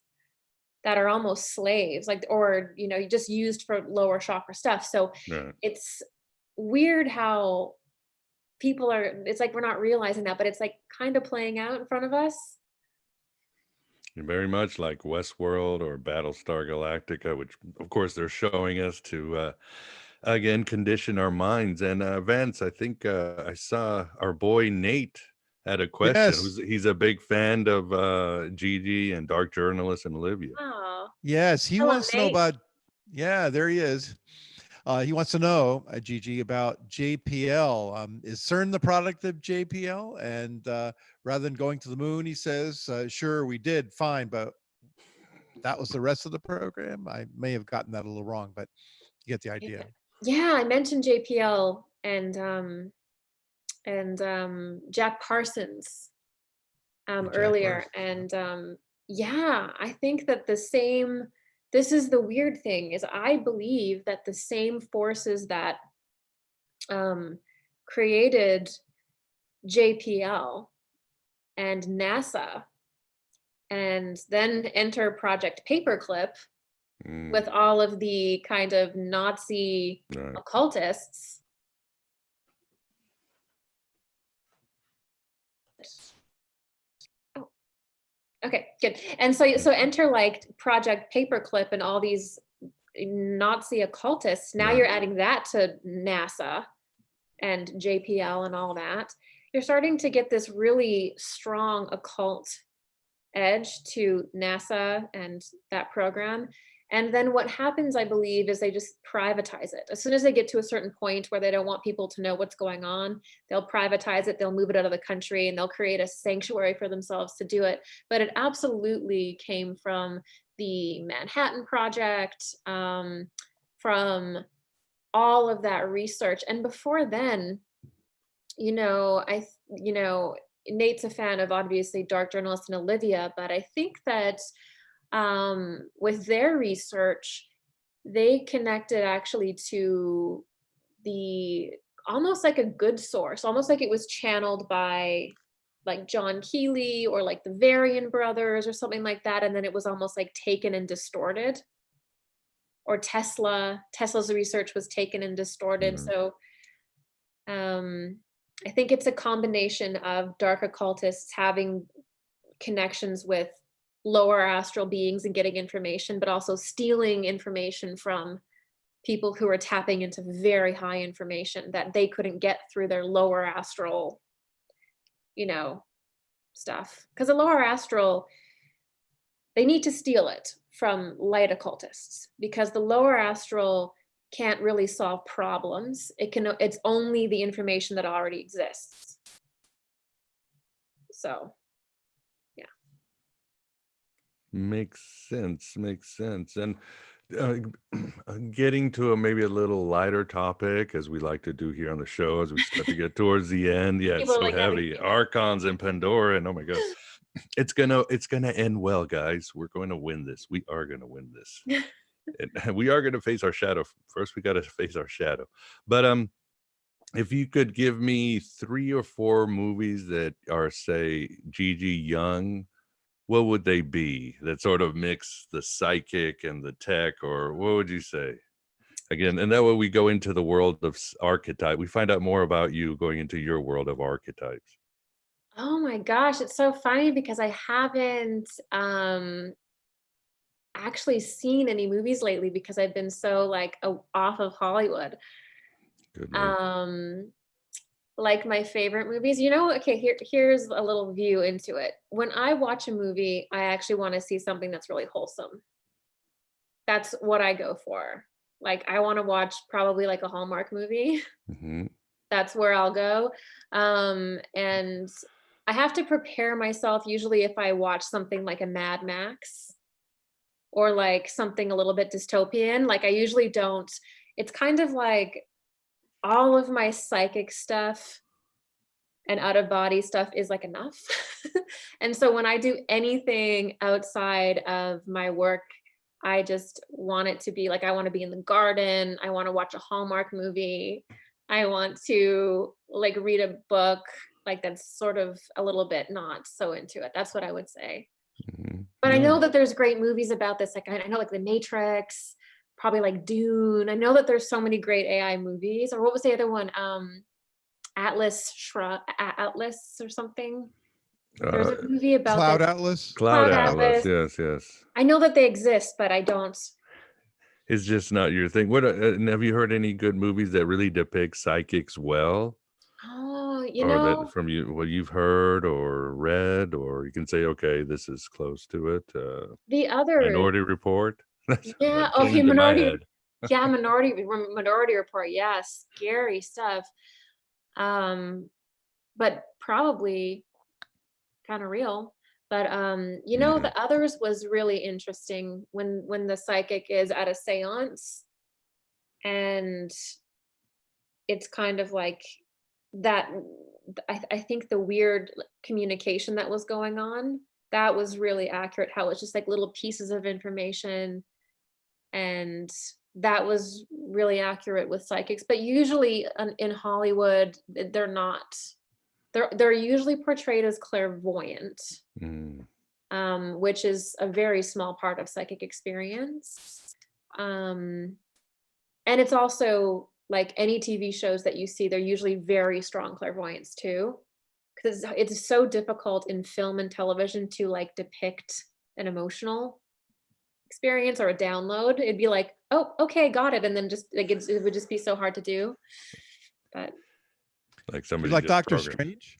Speaker 3: that are almost slaves, like, or, you know, just used for lower chakra stuff. So it's weird how people are, it's like we're not realizing that, but it's like kind of playing out in front of us.
Speaker 1: Very much like Westworld or Battlestar Galactica, which of course they're showing us to again condition our minds. And Vance, I think I saw our boy Nate had a question.
Speaker 2: Yes.
Speaker 1: He's a big fan of Gigi and Dark Journalist and Olivia.
Speaker 3: Oh,
Speaker 2: yes, he wants to know about. Yeah, there he is. He wants to know, Gigi, about JPL. Is CERN the product of JPL? And rather than going to the moon, he says, sure, we did fine, but that was the rest of the program. I may have gotten that a little wrong, but you get the idea.
Speaker 3: Yeah, I mentioned JPL and Jack Parsons earlier.
Speaker 2: Parsons.
Speaker 3: And yeah, I think that this is the weird thing, is I believe that the same forces that created JPL and NASA, and then enter Project Paperclip with all of the kind of Nazi occultists. Okay, good. And so enter like Project Paperclip and all these Nazi occultists, now
Speaker 1: Yeah.
Speaker 3: you're adding that to NASA and JPL and all that. You're starting to get this really strong occult edge to NASA and that program. And then what happens, I believe, is they just privatize it. As soon as they get to a certain point where they don't want people to know what's going on, they'll privatize it, they'll move it out of the country, and they'll create a sanctuary for themselves to do it. But it absolutely came from the Manhattan Project, from all of that research. And before then, Nate's a fan of obviously Dark Journalist and Olivia, but I think that with their research, they connected actually to the almost like a good source, almost like it was channeled by like John Keeley or like the Varian brothers or something like that. And then it was almost like taken and distorted. Or Tesla's research was taken and distorted.
Speaker 1: Mhm.
Speaker 3: So I think it's a combination of dark occultists having connections with lower astral beings and getting information, but also stealing information from people who are tapping into very high information that they couldn't get through their lower astral, stuff. Because the lower astral, they need to steal it from light occultists because the lower astral can't really solve problems. It's only the information that already exists. So, yeah.
Speaker 1: Makes sense. And uh, getting to maybe a little lighter topic, as we like to do here on the show, as we start to get towards the end. Yeah, it's
Speaker 3: People are
Speaker 1: so
Speaker 3: like
Speaker 1: heavy.
Speaker 3: everything.
Speaker 1: Archons and Pandora, and oh my God. It's gonna end well, guys. We're going to win this. We are gonna win this. And we are gonna face our shadow. First, we gotta face our shadow. But if you could give me 3 or 4 movies that are, say, Gigi Young, what would they be that sort of mix the psychic and the tech, or what would you say? Again, and that way we go into the world of archetype. We find out more about you going into your world of archetypes.
Speaker 3: Oh my gosh, it's so funny because I haven't actually seen any movies lately because I've been so like off of Hollywood.
Speaker 1: Good one.
Speaker 3: Like my favorite movies, okay, here's a little view into it. When I watch a movie, I actually want to see something that's really wholesome. That's what I go for. Like I want to watch probably like a Hallmark movie.
Speaker 1: Hmm.
Speaker 3: That's where I'll go. And I have to prepare myself usually if I watch something like a Mad Max or like something a little bit dystopian. Like I usually don't, it's kind of like all of my psychic stuff and out of body stuff is like enough. And so when I do anything outside of my work, I just want it to be like, I want to be in the garden. I want to watch a Hallmark movie. I want to like read a book like that's sort of a little bit not so into it. That's what I would say.
Speaker 1: Hmm.
Speaker 3: But I know that there's great movies about this. Like I know like The Matrix, probably like Dune. I know that there's so many great AI movies. Or what was the other one? Atlas or something. There's a movie about
Speaker 2: Cloud
Speaker 3: like
Speaker 2: Atlas.
Speaker 1: Cloud
Speaker 3: Atlas.
Speaker 1: Atlas. Yes.
Speaker 3: I know that they exist, but I don't.
Speaker 1: It's just not your thing. What and have you heard any good movies that really depict psychics well?
Speaker 3: Oh,
Speaker 1: Or that from you, what you've heard or read, or you can say, okay, this is close to it.
Speaker 3: the other,
Speaker 1: Minority Report. That
Speaker 3: yeah,
Speaker 1: came
Speaker 3: okay,
Speaker 1: into my
Speaker 3: Minority,
Speaker 1: head.
Speaker 3: yeah, Minority Report, yeah, scary stuff. But probably kind of real. But
Speaker 1: Mhm.
Speaker 3: the others was really interesting when the psychic is at a seance and it's kind of like that. I think the weird communication that was going on, that was really accurate, how it's just like little pieces of information, and that was really accurate with psychics. But usually in Hollywood, they're not. They're usually portrayed as clairvoyant,
Speaker 1: Mm.
Speaker 3: which is a very small part of psychic experience. And it's also like any TV shows that you see, they're usually very strong clairvoyants too, because it's so difficult in film and television to like depict an emotional. experience or a download, it'd be like, oh, okay, got it. And then just like it would just be so hard to do. But
Speaker 1: Like
Speaker 2: You
Speaker 1: somebody
Speaker 2: like
Speaker 1: just
Speaker 2: Doctor
Speaker 1: programmed.
Speaker 2: Strange?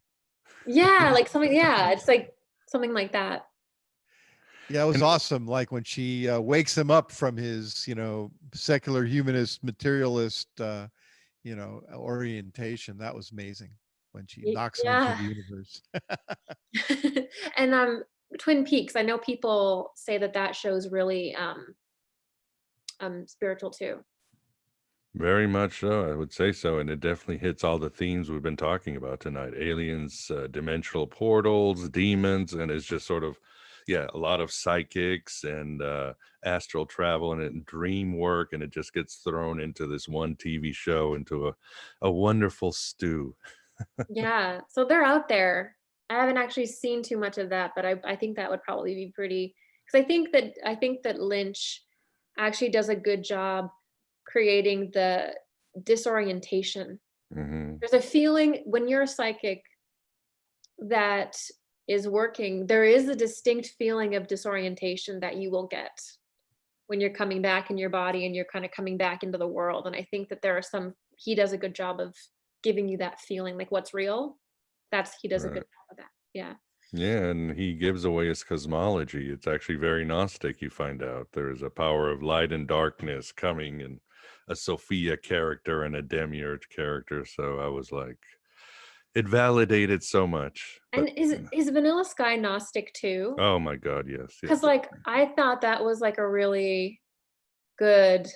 Speaker 3: yeah, like something, yeah, it's like something like that.
Speaker 2: Yeah, it was
Speaker 1: And
Speaker 2: awesome. Like when she wakes him up from his, secular humanist materialist, orientation. That was amazing when she knocks him into
Speaker 3: Yeah.
Speaker 2: the universe.
Speaker 3: And Twin Peaks, I know people say that that show's really spiritual too.
Speaker 1: very much so, I would say so, and it definitely hits all the themes we've been talking about tonight: aliens, dimensional portals, demons, and it's just sort of, yeah, a lot of psychics and astral travel and dream work, and it just gets thrown into this one TV show, into a wonderful stew.
Speaker 3: Yeah, so they're out there. I haven't actually seen too much of that, but I think that would probably be pretty, because I think that Lynch actually does a good job creating the disorientation.
Speaker 1: Hmm.
Speaker 3: There's a feeling when you're a psychic that is working, there is a distinct feeling of disorientation that you will get when you're coming back in your body and you're kind of coming back into the world. And I think that there are he does a good job of giving you that feeling, like what's real. He does a good
Speaker 1: Right.
Speaker 3: job of that. Yeah.
Speaker 1: Yeah, and he gives away his cosmology. It's actually very Gnostic, you find out. There's a power of light and darkness coming, and a Sophia character and a Demiurge character. So I was like, it validated so much.
Speaker 3: And
Speaker 1: But
Speaker 3: is Vanilla Sky Gnostic too?
Speaker 1: oh my God, yes,
Speaker 3: Because
Speaker 1: yes.
Speaker 3: like I thought that was like a really good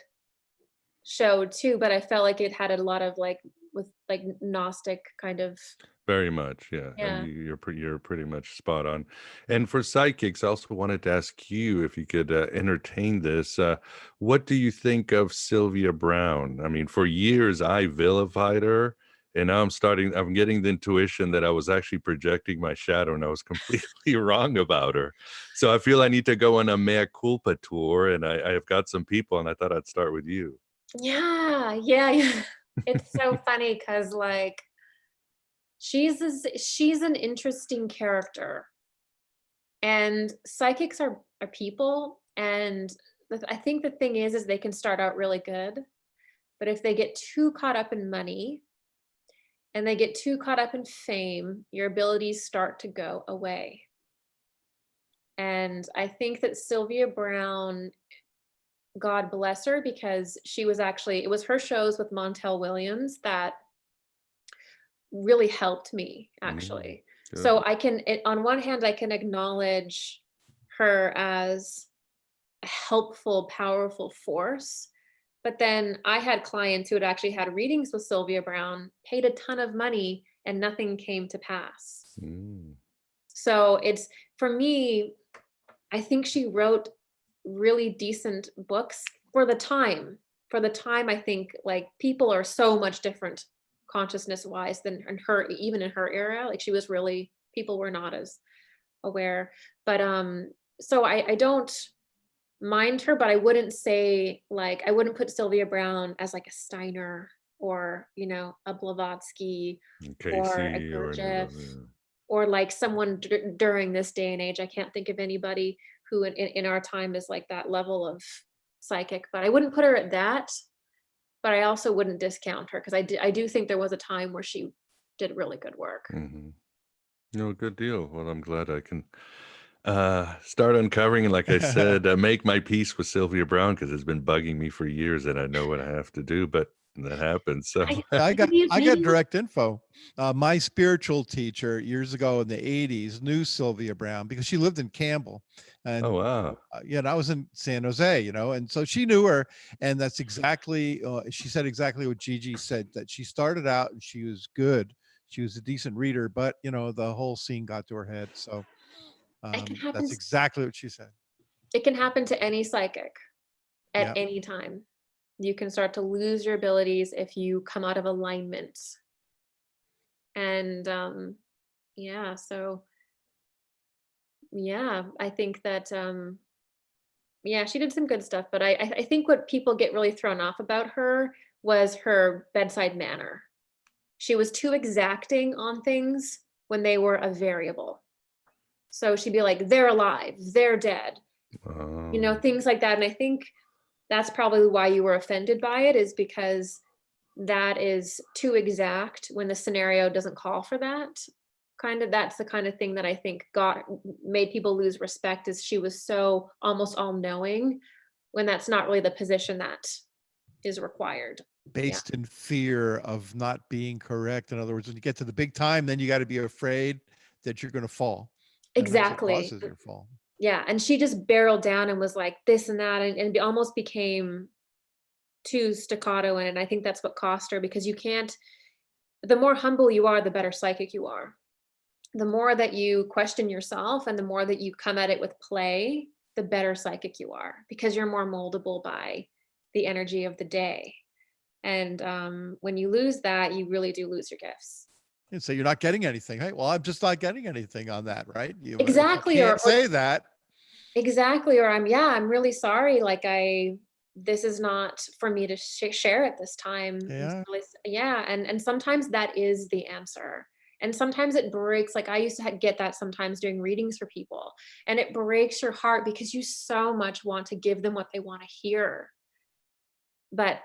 Speaker 3: show too, but I felt like it had a lot of like with like Gnostic kind of,
Speaker 1: Very much, yeah. And
Speaker 3: yeah.
Speaker 1: you're pretty much spot on. And for psychics, I also wanted to ask you if you could entertain this. What do you think of Sylvia Brown? I mean, for years I vilified her, and now I'm getting the intuition that I was actually projecting my shadow, and I was completely wrong about her. So I feel I need to go on a mea culpa tour, and I've got some people, and I thought I'd start with you.
Speaker 3: Yeah. It's so funny because like she's an interesting character, and psychics are people, and I think the thing is they can start out really good, but if they get too caught up in money and they get too caught up in fame, your abilities start to go away. And I think that Sylvia Brown, God bless her, because it was her shows with Montel Williams that really helped me
Speaker 1: Mm,
Speaker 3: actually.
Speaker 1: good.
Speaker 3: So on one hand, I can acknowledge her as a helpful, powerful force. But then I had clients who had actually had readings with Sylvia Brown, paid a ton of money, and nothing came to pass.
Speaker 1: Mm.
Speaker 3: So for me, I think she wrote really decent books for the time. For the time, I think like people are so much different consciousness wise than in her, even in her era. Like people were not as aware. But so I don't mind her, but I wouldn't say like I wouldn't put Sylvia Brown as like a Steiner or a Blavatsky or a
Speaker 1: Casey or any of
Speaker 3: Gurdjieff,
Speaker 1: those.
Speaker 3: or like someone during this day and age. I can't think of anybody who in our time is like that level of psychic, but I wouldn't put her at that. But I also wouldn't discount her because I do think there was a time where she did really good work.
Speaker 1: Yeah. Hmm. No, good deal. Well, I'm glad I can start uncovering, and like I said, make my peace with Sylvia Brown, because it's been bugging me for years, and I know what I have to do, but that happens. So,
Speaker 3: I
Speaker 2: I got
Speaker 3: have you
Speaker 2: I got
Speaker 3: meeting with
Speaker 2: direct info. My spiritual teacher years ago in the '80s knew Sylvia Brown because she lived in Campbell,
Speaker 1: oh
Speaker 2: and
Speaker 1: wow.
Speaker 2: and I was in San Jose, and so she knew her, and that's exactly. She said exactly what Gigi said, that she started out and she was good. She was a decent reader, but the whole scene got to her head. So
Speaker 3: it can happen
Speaker 2: that's exactly what she said.
Speaker 3: it can happen to any psychic at
Speaker 2: Yeah.
Speaker 3: any time. You can start to lose your abilities if you come out of alignment. And yeah, so yeah, I think that yeah, she did some good stuff, but I think what people get really thrown off about her was her bedside manner. She was too exacting on things when they were a variable. So she'd be like, they're alive, they're dead. Things like that. And I think that's probably why you were offended by it, is because that is too exact when the scenario doesn't call for that. That's the kind of thing that I think made people lose respect, is she was so almost all knowing, when that's not really the position that is required.
Speaker 2: Based in fear of not being correct. In other words, when you get to the big time, then you got to be afraid that you're going to fall. And that's what
Speaker 3: Exactly.
Speaker 2: causes your fall.
Speaker 3: Yeah. And she just barreled down and was like this and that, and it almost became too staccato. And I think that's what cost her, because the more humble you are, the better psychic you are. The more that you question yourself and the more that you come at it with play, the better psychic you are, because you're more moldable by the energy of the day. And when you lose that, you really do lose your gifts.
Speaker 2: And so you're not getting anything. Hey, well, I'm just not getting anything on that, right?
Speaker 3: Exactly.
Speaker 2: You can't say that.
Speaker 3: Exactly. Or I'm really sorry. Like this is not for me to share at this time.
Speaker 2: Yeah.
Speaker 3: And sometimes that is the answer. And sometimes it breaks. Like I used to get that sometimes doing readings for people, and it breaks your heart because you so much want to give them what they want to hear. But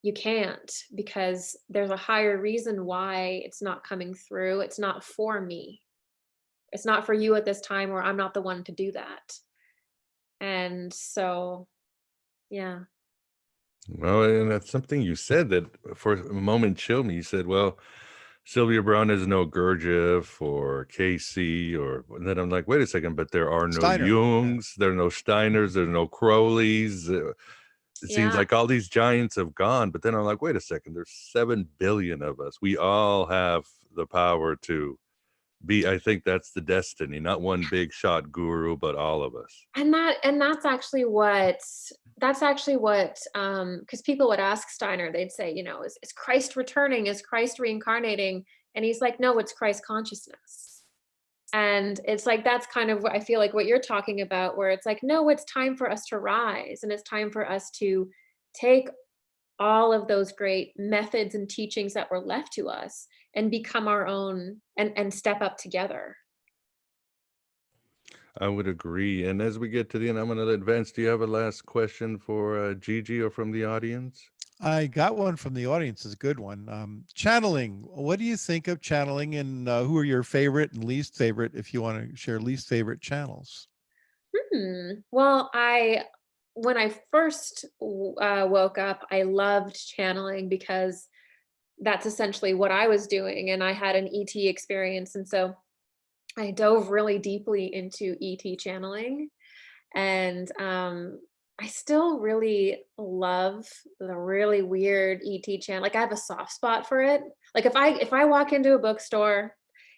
Speaker 3: you can't, because there's a higher reason why it's not coming through. It's not for me. It's not for you at this time, or I'm not the one to do that. And so, yeah.
Speaker 1: Well, and that's something you said that for a moment chilled me. You said, well, Sylvia Brown is no Gurdjieff or Casey, and then I'm like, wait a second, but there are no
Speaker 2: Steiner.
Speaker 1: Jungs, there are no Steiners, there are no Crowleys. It seems like all these giants have gone, but then I'm like, wait a second, there's 7 billion of us. We all have the power to be. I think that's the destiny, not one big shot guru, but all of us.
Speaker 3: And that's actually what because people would ask Steiner, they'd say, is Christ returning? Is Christ reincarnating? And he's like, no, it's Christ consciousness. And it's like, that's kind of what I feel like what you're talking about, where it's like, no, it's time for us to rise, and it's time for us to take all of those great methods and teachings that were left to us and become our own, and step up together.
Speaker 1: I would agree. And as we get to the end, I'm going to advance. Do you have a last question for Gigi or from the audience?
Speaker 2: I got one from the audience. It's a good one. Channeling. What do you think of channeling, and who are your favorite and least favorite, if you want to share least favorite channels?
Speaker 3: Well, when I first woke up, I loved channeling, because that's essentially what I was doing, and I had an ET experience. And so I dove really deeply into ET channeling, and I still really love the really weird ET channel. Like I have a soft spot for it. Like if I walk into a bookstore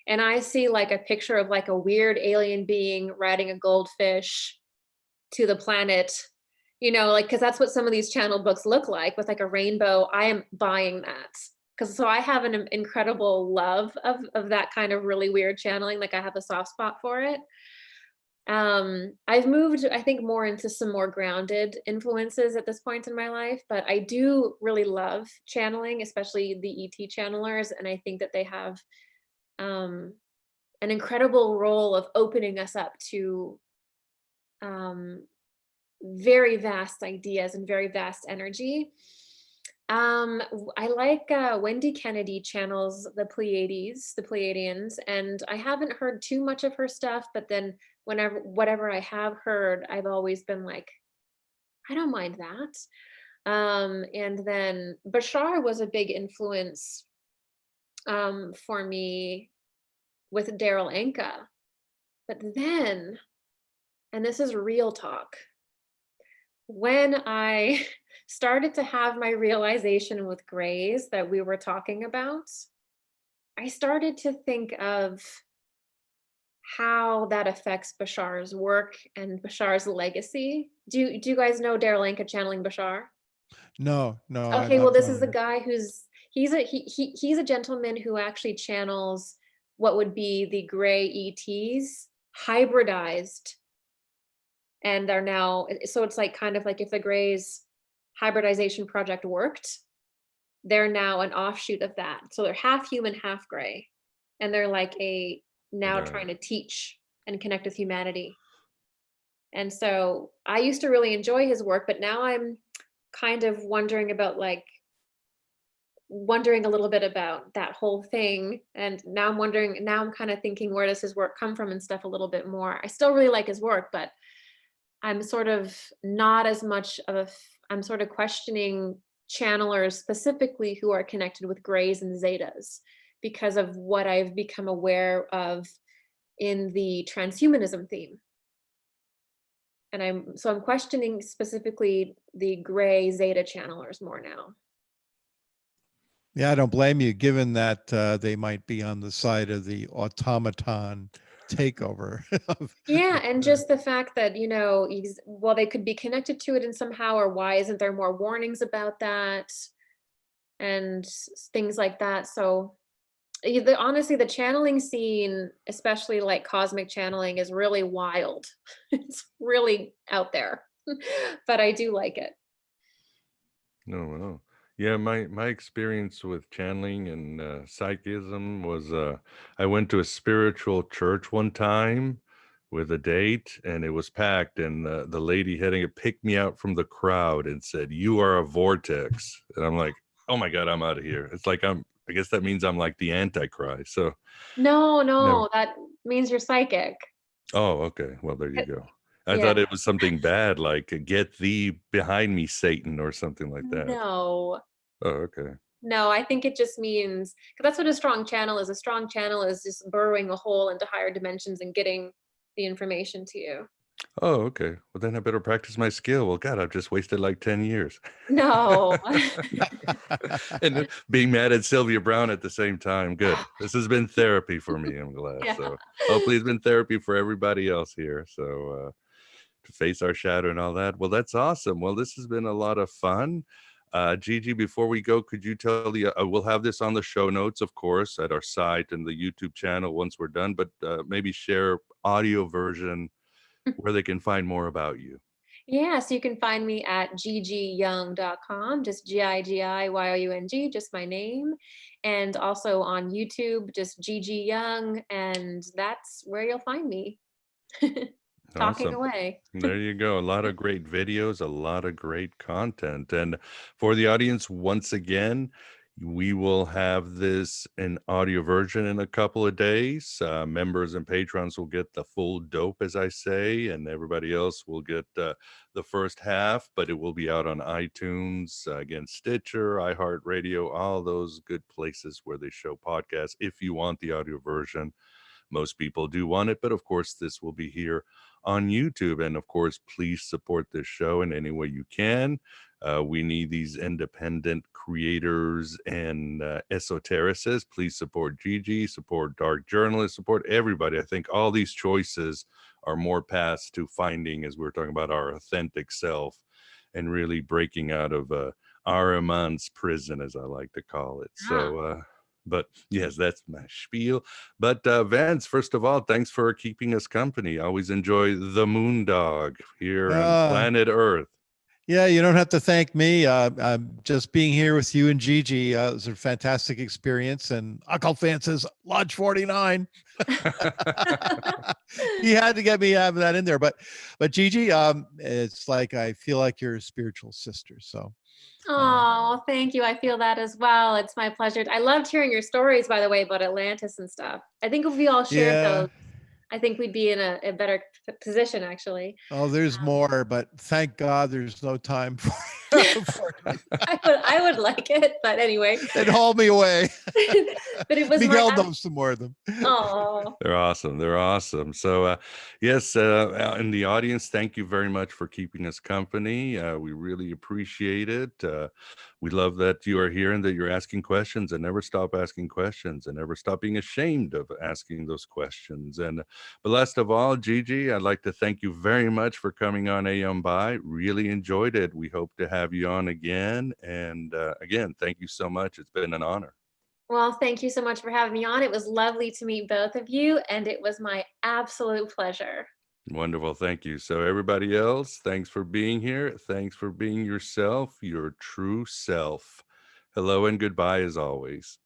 Speaker 3: and I see like a picture of like a weird alien being riding a goldfish to the planet, like, because that's what some of these channeled books look like, with like a rainbow, I am buying that. So I have an incredible love of that kind of really weird channeling. Like I have a soft spot for it. I've moved, I think, more into some more grounded influences at this point in my life, but I do really love channeling, especially the ET channelers. And I think that they have an incredible role of opening us up to very vast ideas and very vast energy. I like Wendy Kennedy channels the Pleiadians, and I haven't heard too much of her stuff, but then whatever I have heard, I've always been like, I don't mind that. And then Bashar was a big influence for me with Daryl Anka. But then, and this is real talk, when I started to have my realization with grays that we were talking about, I started to think of how that affects Bashar's work and Bashar's legacy. Do you guys know Daryl Anka channeling Bashar?
Speaker 2: No, I'm
Speaker 3: Okay, well,
Speaker 2: not
Speaker 3: this is a
Speaker 2: familiar.
Speaker 3: guy he's a gentleman who actually channels what would be the gray ETs hybridized, and they're now, so it's like kind of like if the Greys hybridization project worked, they're now an offshoot of that. So they're half human, half gray, and they're like now trying to teach and connect with humanity. And so I used to really enjoy his work, but now I'm kind of wondering about like wondering a little bit about that whole thing. And now I'm kind of thinking, where does his work come from and stuff a little bit more. I still really like his work, but I'm sort of not as much of I'm sort of questioning channelers specifically who are connected with grays and zetas because of what I've become aware of in the transhumanism theme. And I'm questioning specifically the gray zeta channelers more now.
Speaker 2: Yeah, I don't blame you, given that they might be on the side of the automaton takeover.
Speaker 3: Yeah, and just the fact that, well, they could be connected to it in somehow, or why isn't there more warnings about that and things like that. So honestly, the channeling scene, especially like cosmic channeling, is really wild. It's really out there, but I do like it.
Speaker 1: No, no. Yeah, my experience with channeling and psychism was I went to a spiritual church one time with a date, and it was packed, and the lady heading it picked me out from the crowd and said, "You are a vortex." And I'm like, "Oh my God, I'm out of here." It's like I guess that means I'm like the Antichrist. So
Speaker 3: No,
Speaker 1: never.
Speaker 3: no, that means you're psychic.
Speaker 1: Oh, okay. Well, there you go. I
Speaker 3: Yeah,
Speaker 1: thought it was something bad, like "Get thee behind me, Satan," or something like that.
Speaker 3: no.
Speaker 1: Oh, okay.
Speaker 3: No, I think it just means, because that's what a strong channel is. A strong channel is just burrowing a hole into higher dimensions and getting the information to you.
Speaker 1: Oh, okay. Well, then I better practice my skill. Well, God, I've just wasted like 10 years.
Speaker 3: No.
Speaker 1: And being mad at Sylvia Brown at the same time. Good. This has been therapy for me, I'm glad.
Speaker 3: Yeah.
Speaker 1: So hopefully it's been therapy for everybody else here. So to face our shadow and all that. Well, that's awesome. Well, this has been a lot of fun. Gigi, before we go, could you tell we'll have this on the show notes, of course, at our site and the YouTube channel once we're done, but maybe share audio version where they can find more about you.
Speaker 3: Yeah, so you can find me at gigiyoung.com, just Gigiyoung, just my name. And also on YouTube, just Gigi Young, and that's where you'll find me. Talking
Speaker 1: Awesome.
Speaker 3: away.
Speaker 1: There you go. A lot of great videos, a lot of great content. And for the audience, once again, we will have this in audio version in a couple of days. Members and patrons will get the full dope, as I say, and everybody else will get the first half, but it will be out on iTunes, again, Stitcher, iHeartRadio, all those good places where they show podcasts. If you want the audio version, most people do want it, but of course, this will be here on YouTube. And of course, please support this show in any way you can. We need these independent creators and esotericists. Please support Gigi, support dark journalists, support everybody. I think all these choices are more paths to finding, as we're talking about, our authentic self and really breaking out of Ahriman's prison, as I like to call it. So, but yes, that's my spiel. But Vance, first of all, thanks for keeping us company. I always enjoy the Moondog here on planet Earth.
Speaker 2: Yeah, you don't have to thank me. I'm just being here with you and Gigi. It was a fantastic experience. And Occult Fan says Lodge 49. He had to get me having that in there. But Gigi, it's like I feel like you're a spiritual sister. So.
Speaker 3: Oh, thank you. I feel that as well. It's my pleasure. I loved hearing your stories, by the way, about Atlantis and stuff. I think if we all shared those, I think we'd be in a better position, actually.
Speaker 2: Oh, there's more, but thank God there's no time for it.
Speaker 3: I would like it, but anyway.
Speaker 2: They'd haul me away.
Speaker 3: But it was
Speaker 2: Miguel knows some more of them.
Speaker 3: Oh,
Speaker 1: They're awesome. They're awesome. So, yes, in the audience, thank you very much for keeping us company. We really appreciate it. We love that you are here and that you're asking questions, and never stop asking questions, and never stop being ashamed of asking those questions. And but last of all, Gigi, I'd like to thank you very much for coming on AM By. Really enjoyed it. We hope to have you on again. And again, thank you so much. It's been an honor.
Speaker 3: well, thank you so much for having me on. It was lovely to meet both of you, and it was my absolute pleasure.
Speaker 1: Wonderful. Thank you. So everybody else, thanks for being here. Thanks for being yourself, your true self. Hello and goodbye as always.